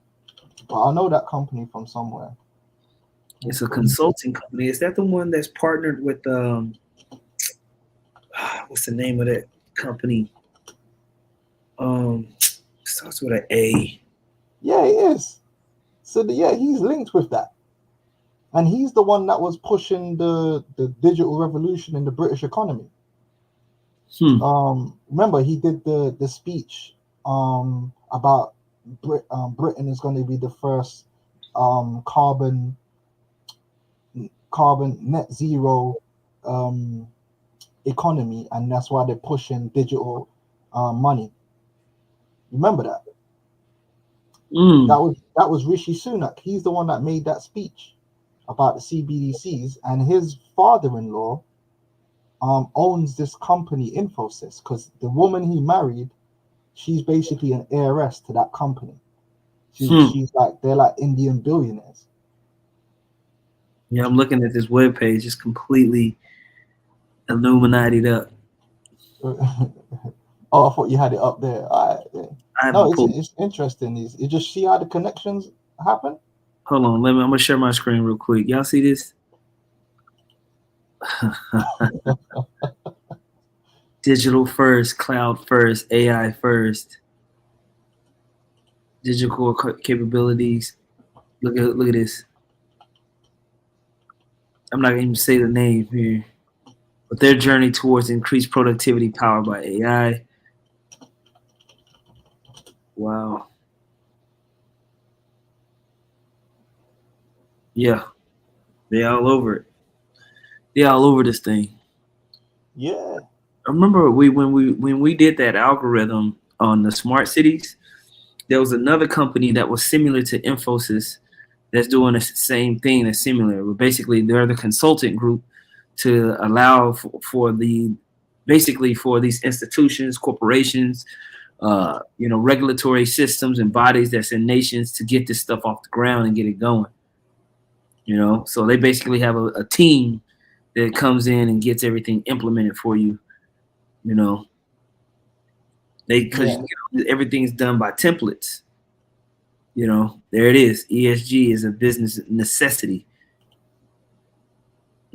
but I know that company from somewhere. It's a consulting company. Is that the one that's partnered with what's the name of that company? Starts with an A. Yeah, it is. So he's linked with that, and he's the one that was pushing the digital revolution in the British economy. Remember, he did the speech about Britain is going to be the first carbon net zero economy, and that's why they're pushing digital money. Remember that? That was Rishi Sunak. He's the one that made that speech about the CBDCs, and his father-in-law owns this company, Infosys, because the woman he married, she's basically an heiress to that company. She's like, they're like Indian billionaires. Yeah, I'm looking at this webpage. It's completely illuminatied up. Oh, I thought you had it up there. All right, yeah. No, it's interesting. You just see how the connections happen. Hold on, I'm gonna share my screen real quick. Y'all see this? Digital first, cloud first, AI first, digital capabilities. Look at this. I'm not gonna even say the name here, but their journey towards increased productivity powered by AI. Wow. Yeah, they all over it. They all over this thing. Yeah. I remember when we did that algorithm on the smart cities, there was another company that was similar to Infosys that's doing the same thing that's similar. But basically, they're the consultant group to allow for these institutions, corporations, regulatory systems and bodies that's in nations to get this stuff off the ground and get it going. So they basically have a team that comes in and gets everything implemented for you. Because everything's done by templates. There it is. ESG is a business necessity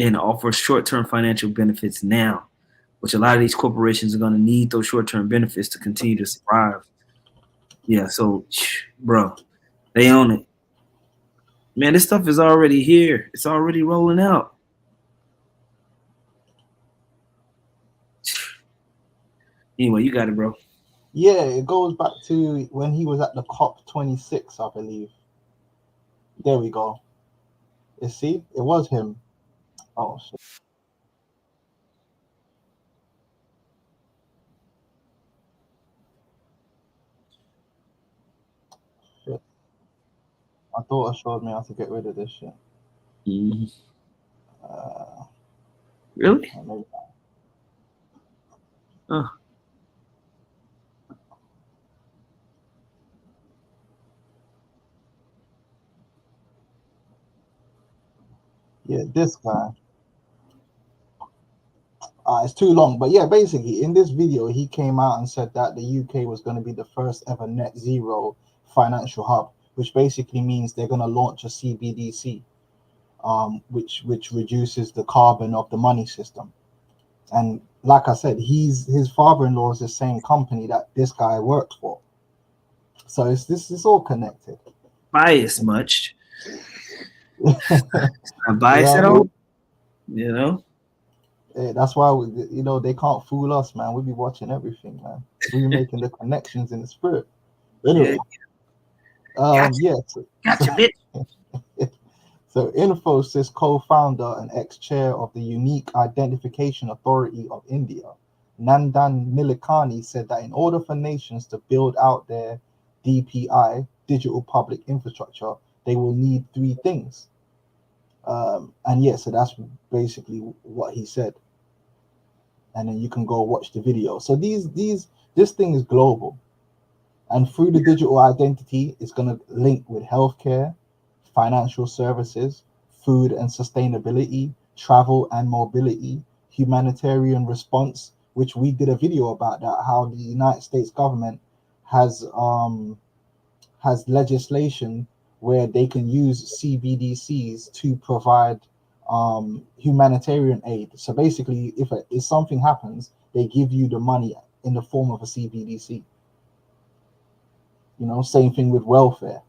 and offers short-term financial benefits now, which a lot of these corporations are going to need those short-term benefits to continue to survive. Yeah, so, bro, they own it. Man, this stuff is already here. It's already rolling out. Anyway, you got it, bro. Yeah, it goes back to when he was at the COP26, I believe. There we go. You see, it was him. Oh shit. Shit. My daughter showed me how to get rid of this shit. Mm-hmm. Really? Yeah, this guy. It's too long, but yeah, basically in this video, he came out and said that the UK was going to be the first ever net zero financial hub, which basically means they're going to launch a CBDC, which reduces the carbon of the money system. And like I said, his father-in-law is the same company that this guy works for. So this is all connected. Bias much. Not bias at all. That's why they can't fool us, man. We be watching everything, man. We be making the connections in the spirit. Anyway, Gotcha, bitch. So Infosys co-founder and ex-chair of the Unique Identification Authority of India, Nandan Nilekani, said that in order for nations to build out their DPI, digital public infrastructure, they will need three things. So that's basically what he said. And then you can go watch the video. So this thing is global. And through the digital identity, it's going to link with healthcare, financial services, food and sustainability, travel and mobility, humanitarian response, which we did a video about that, how the United States government has legislation where they can use CBDCs to provide humanitarian aid. So basically, if something happens, they give you the money in the form of a CBDC. Same thing with welfare.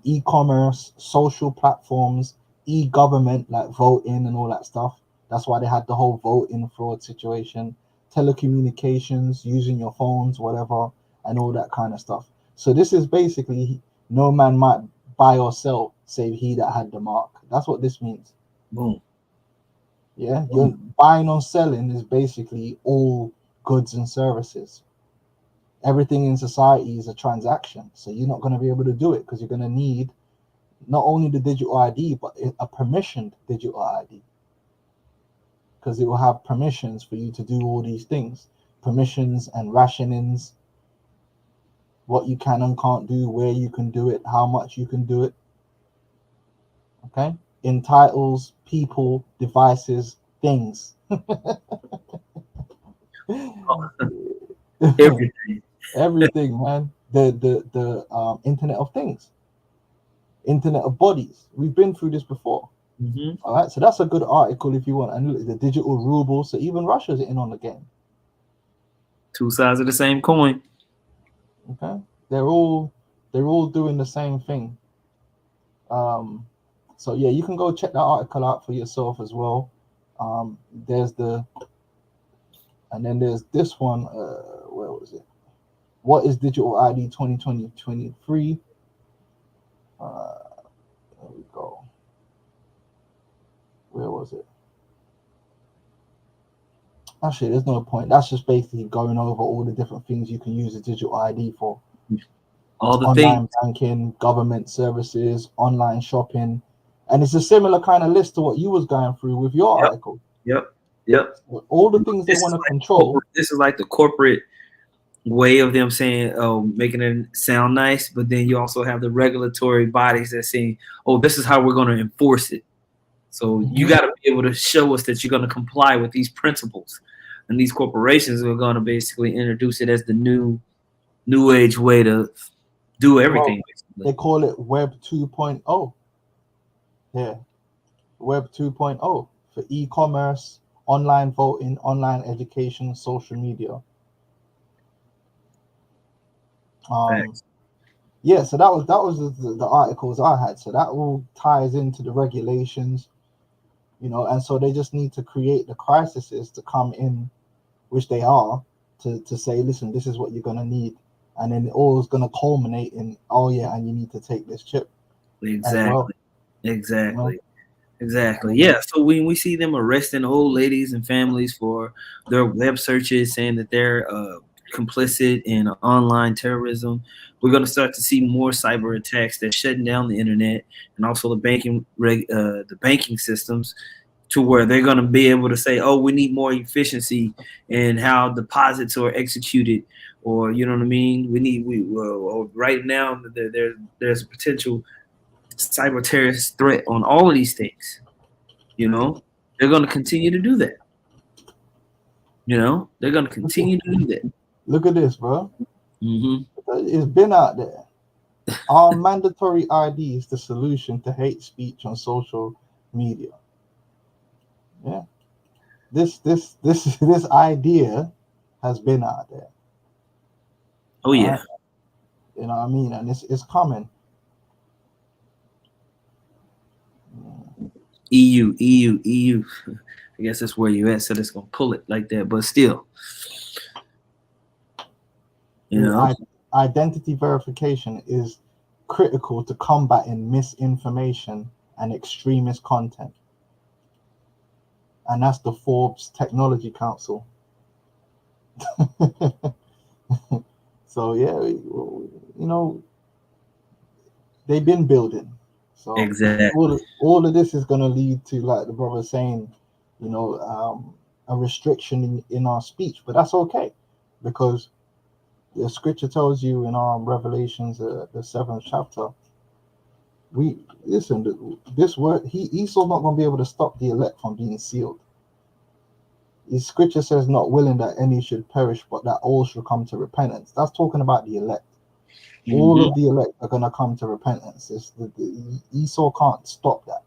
E-commerce, social platforms, e-government like voting and all that stuff. That's why they had the whole voting fraud situation, telecommunications, using your phones, whatever, and all that kind of stuff. So this is basically no man might buy or sell save he that had the mark. That's what this means. Boom. Yeah, you're buying or selling is basically all goods and services. Everything in society is a transaction, so you're not going to be able to do it because you're going to need not only the digital ID but a permissioned digital ID, because it will have permissions for you to do all these things, permissions and rationings, what you can and can't do, where you can do it, how much you can do it. Okay, entitles people, devices, things. Everything, man. The Internet of Things, Internet of Bodies. We've been through this before. Mm-hmm. All right, so that's a good article if you want. And look, the digital ruble. So even Russia's in on the game. Two sides of the same coin. Okay, they're all doing the same thing. So yeah, you can go check that article out for yourself as well. There's this one. Where was it? What is digital ID 2020-23? There we go. Where was it? Actually, there's no point. That's just basically going over all the different things you can use a digital ID for. All the online things. banking, government services, online shopping. And it's a similar kind of list to what you was going through with your Yep. article. Yep. Yep. All the things they This is want to like control. this is like the corporate way of them saying, oh, making it sound nice, but then you also have the regulatory bodies that saying, oh, this is how we're going to enforce it. So you got to be able to show us that you're going to comply with these principles, and these corporations are going to basically introduce it as the new age way to do everything. Well, they call it Web 2.0. Yeah, Web 2.0 for e-commerce, online voting, online education, social media. Facts. Yeah, so that was the articles I had. So that all ties into the regulations, and so they just need to create the crises to come in, which they are, to say, listen, this is what you're gonna need, and then it all is gonna culminate in, oh yeah, and you need to take this chip as well. Exactly. Exactly. Yeah. So when we see them arresting old ladies and families for their web searches, saying that they're complicit in online terrorism, we're going to start to see more cyber attacks that's shutting down the internet and also the banking systems, to where they're going to be able to say, oh, we need more efficiency in how deposits are executed, or you know what I mean. Right now there's a potential cyber terrorist threat on all of these things. They're going to continue to do that. They're going to continue to do that. Look at this, bro. Mm-hmm. It's been out there. Are mandatory IDs the solution to hate speech on social media? Yeah. This idea has been out there. Oh yeah. Right? You know what I mean? And it's coming. EU. I guess that's where you're at, so that's gonna pull it like that. But still, identity verification is critical to combating misinformation and extremist content. And that's the Forbes Technology Council. So yeah, they've been building. So exactly. all of this is going to lead to, like the brother saying, a restriction in our speech. But that's okay, because the scripture tells you in Revelations, the 7th chapter, this word, Esau not going to be able to stop the elect from being sealed. The scripture says, not willing that any should perish, but that all should come to repentance. That's talking about the elect. Mm-hmm. All of the elect are going to come to repentance. Esau can't stop that.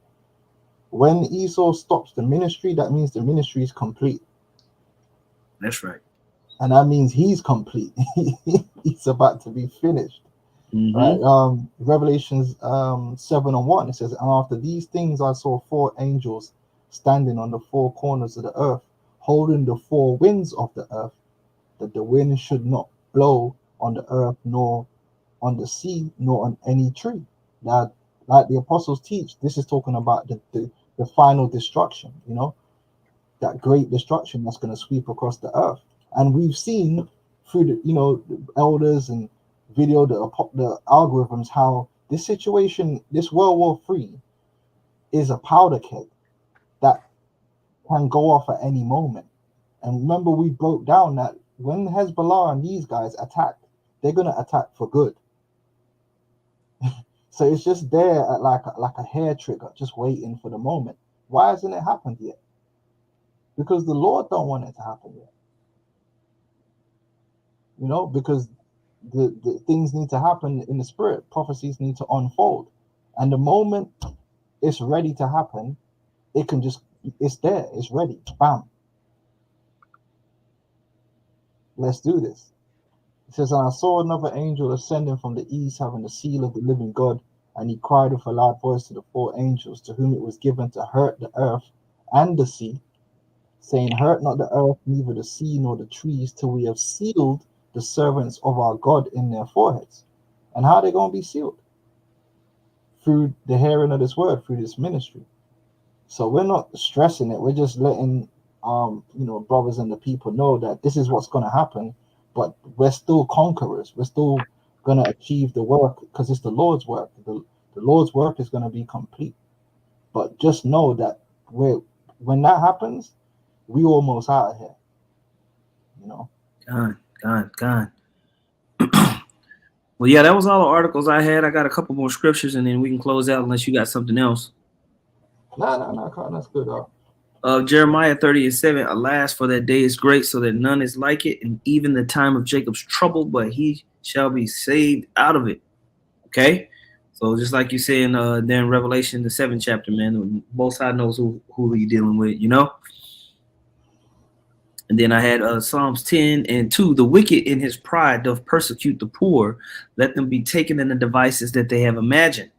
When Esau stops the ministry, that means the ministry is complete. That's right. And that means he's complete. He's about to be finished. Mm-hmm. Right? Revelations 7:1, it says, and after these things I saw 4 angels standing on the 4 corners of the earth, holding the 4 winds of the earth, that the wind should not blow on the earth, nor on the sea, nor on any tree. Now, like the apostles teach, this is talking about the final destruction, that great destruction that's going to sweep across the earth. And we've seen through the elders and video, the algorithms, how this situation, this World War III, is a powder keg that can go off at any moment. And remember, we broke down that when Hezbollah and these guys attack, they're going to attack for good. So it's just there at like a hair trigger, just waiting for the moment. Why hasn't it happened yet? Because the Lord don't want it to happen yet. Because the things need to happen in the spirit. Prophecies need to unfold. And the moment it's ready to happen, it's there, it's ready. Bam. Let's do this. It says, and I saw another angel ascending from the east, having the seal of the living God, and he cried with a loud voice to the 4 angels, to whom it was given to hurt the earth and the sea, saying, hurt not the earth, neither the sea nor the trees, till we have sealed the servants of our God in their foreheads. And how are they going to be sealed? Through the hearing of this word, through this ministry. So we're not stressing it. We're just letting brothers and the people know that this is what's going to happen. But we're still conquerors. We're still gonna achieve the work, because it's the Lord's work. The Lord's work is gonna be complete. But just know that when that happens, we almost out of here. You know. Gone. Well, yeah, that was all the articles I had. I got a couple more scriptures, and then we can close out unless you got something else. No, that's good. Jeremiah 30:7. Alas, for that day is great, so that none is like it, and even the time of Jacob's trouble, but he shall be saved out of it. Okay, so just like you say in there in Revelation, the 7th chapter, man, Most High knows who he dealing with, you know. And then I had Psalms 10:2. The wicked in his pride doth persecute the poor. Let them be taken in the devices that they have imagined.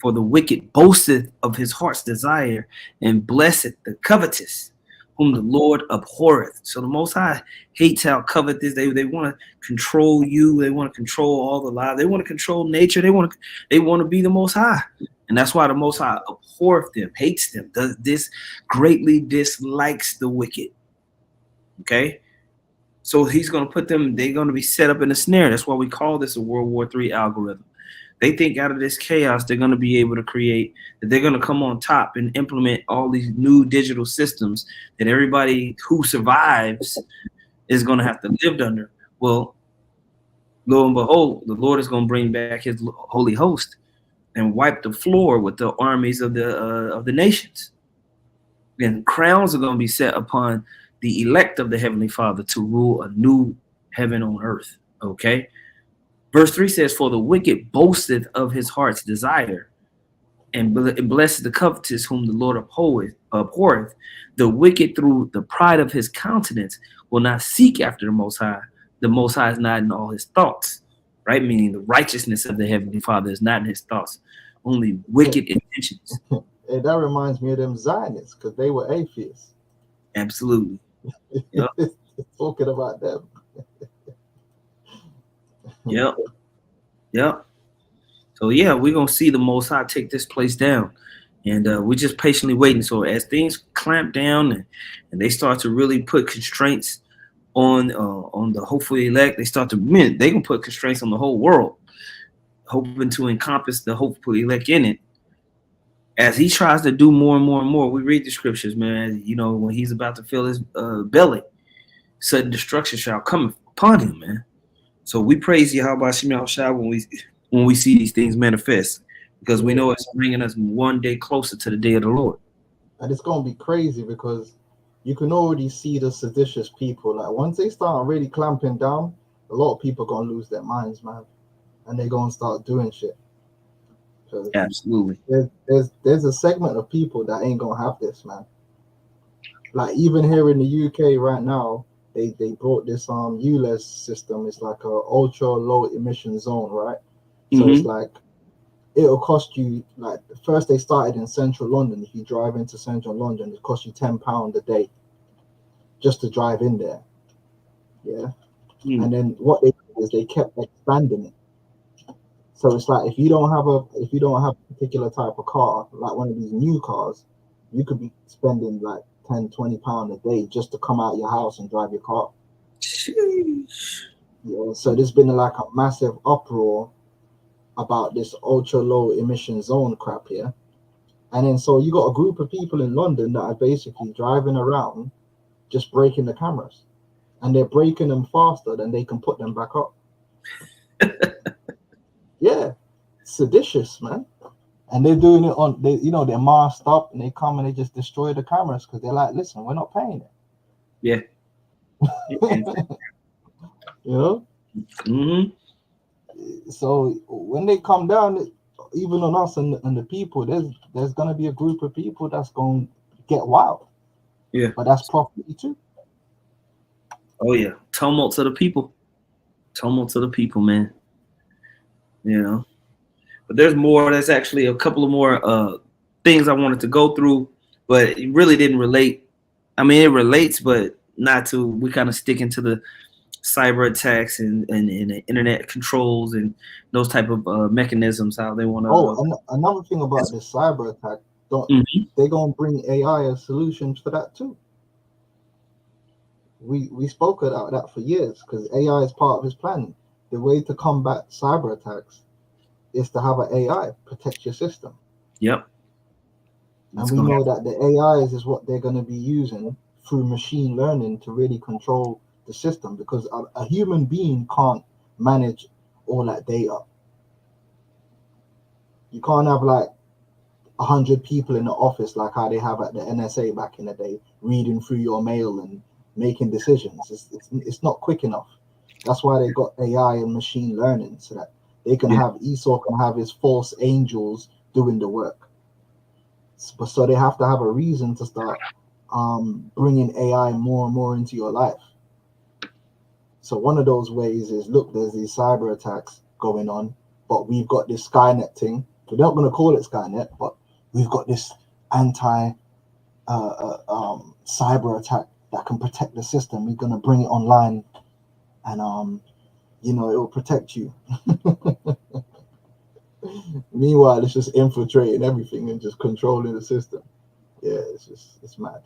For the wicked boasteth of his heart's desire, and blesseth the covetous, whom the Lord abhorreth. So the Most High hates how covetous they want to control you. They want to control all the lives. They want to control nature. They want to be the Most High, and that's why the Most High abhorreth them, hates them. Does this greatly dislikes the wicked. Okay, so he's going to put them. They're going to be set up in a snare. That's why we call this a World War III algorithm. They think out of this chaos, they're going to be able to create, that they're going to come on top and implement all these new digital systems that everybody who survives is going to have to live under. Well, lo and behold, the Lord is going to bring back his holy host and wipe the floor with the armies of the nations. And crowns are going to be set upon the elect of the Heavenly Father to rule a new heaven on earth. Okay. Verse 3 says, for the wicked boasteth of his heart's desire, and blesseth the covetous, whom the Lord abhorreth. The wicked, through the pride of his countenance, will not seek after the Most High. The Most High is not in all his thoughts, right? Meaning the righteousness of the Heavenly Father is not in his thoughts, only wicked intentions. Hey, that reminds me of them Zionists, because they were atheists. Absolutely. Yep. Talking about them. Yep. So yeah, we're gonna see the Most High take this place down, and we're just patiently waiting. So as things clamp down and they start to really put constraints on the hopefully elect, they can put constraints on the whole world, hoping to encompass the hopefully elect in it. As he tries to do more and more and more, we read the scriptures, man. You know, when he's about to fill his belly, sudden destruction shall come upon him, man. So we praise Yahweh Shem Yahushua when we see these things manifest, because we know it's bringing us one day closer to the day of the Lord. And it's going to be crazy because you can already see the seditious people. Like once they start really clamping down, a lot of people are going to lose their minds, man. And they're going to start doing shit. Absolutely. There's a segment of people that ain't going to have this, man. Like even here in the UK right now, they brought this ULEZ system. It's like a ultra low emission zone, right? So it's like it'll cost you, like first they started in central London. If you drive into central London, it costs you £10 a day just to drive in there. Yeah. And then what they did is they kept expanding it. So it's like if you don't have a particular type of car, like one of these new cars, you could be spending like £10-20 a day just to come out your house and drive your car. Sheesh. Yeah, so there's been like a massive uproar about this ultra low emission zone crap here. And then so you got a group of people in London that are basically driving around just breaking the cameras, and they're breaking them faster than they can put them back up. Yeah, seditious, man. And they're doing it they're masked up and they come and they just destroy the cameras because they're like, listen, we're not paying it. Yeah. You know? So when they come down, even on us and the people, there's gonna be a group of people that's gonna get wild. Yeah. But that's property too. Oh yeah. Tumult to the people, man. You know. But there's more. There's actually a couple of more things I wanted to go through, but it really didn't relate. I mean, it relates, but not to. We kind of stick into the cyber attacks and the internet controls and those type of mechanisms. How they want to. Oh, another thing about this cyber attack, they're gonna bring AI as solutions for that too. We spoke about that for years because AI is part of his plan. the way to combat cyber attacks is to have an AI protect your system. Yep. And we know that the AIs is what they're going to be using through machine learning to really control the system, because a human being can't manage all that data. You can't have like 100 people in the office like how they have at the NSA back in the day, reading through your mail and making decisions. It's not quick enough. That's why they got AI and machine learning, so that they can have Esau can have his false angels doing the work. So they have to have a reason to start bringing AI more and more into your life. So one of those ways is, look, there's these cyber attacks going on, but we've got this Skynet thing. We're not going to call it Skynet, but we've got this anti cyber attack that can protect the system. We're going to bring it online, and it will protect you. Meanwhile, it's just infiltrating everything and just controlling the system. Yeah, it's mad.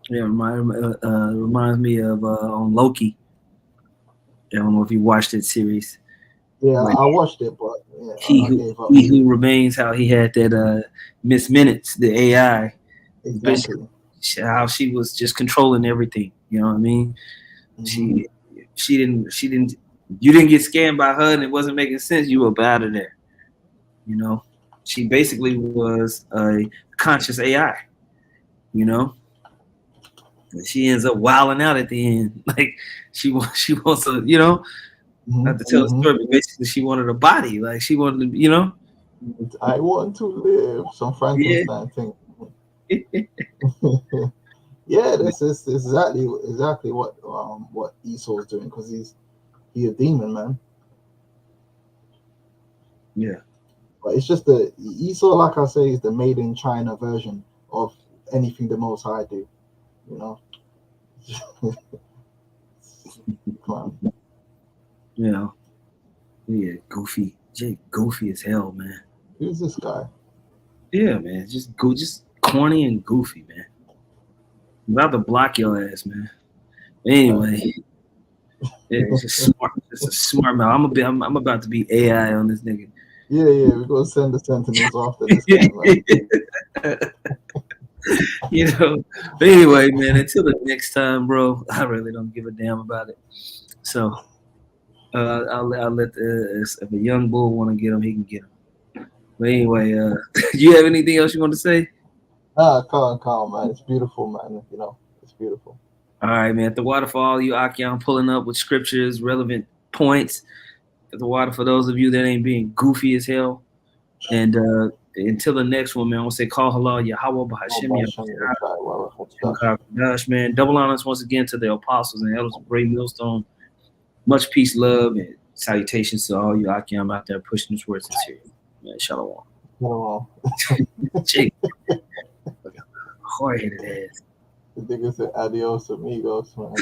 Yeah, reminds me of on Loki. I don't know if you watched that series. Yeah, I watched it, but he who remains, how he had that Miss Minutes, the AI, exactly how she was just controlling everything. You know what I mean? Mm-hmm. She didn't. You didn't get scammed by her, and it wasn't making sense. You were up out of there. You know, she basically was a conscious AI. You know, and she ends up wilding out at the end. Like she wants to, not to tell the story, but basically she wanted a body. Like she wanted to, I want to live. Some Frankenstein thing. Yeah, this is exactly what Esau's doing, because he's a demon, man. Yeah. But it's just the Esau, like I say, is the made in China version of anything the Most High do. Come on. Yeah, goofy. Jay, goofy as hell, man. Who's this guy? Yeah, man. Just corny and goofy, man. I'm about to block your ass, man. Anyway. It's just smart. It's a smart man. I'm about to be AI on this nigga. Yeah, we're gonna send the Sentinels after this guy, man. But anyway, man, until the next time, bro, I really don't give a damn about it. So I'll let if a young bull want to get him, he can get him. But anyway, do you have anything else you want to say? Calm, man. It's beautiful, man. It's beautiful. All right, man. At the waterfall, you Akion pulling up with scriptures, relevant points. At the water, for those of you that ain't being goofy as hell. And until the next one, man, I want to say call halal Yahweh B'Hashem, man. Double honors once again to the apostles and elders of Great Millstone. Much peace, love, and salutations to all you Akion out there pushing this word sincere. Man, shalom. Jake. Hard-headed ass. The nigga said adios amigos, man.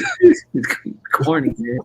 Corny, man.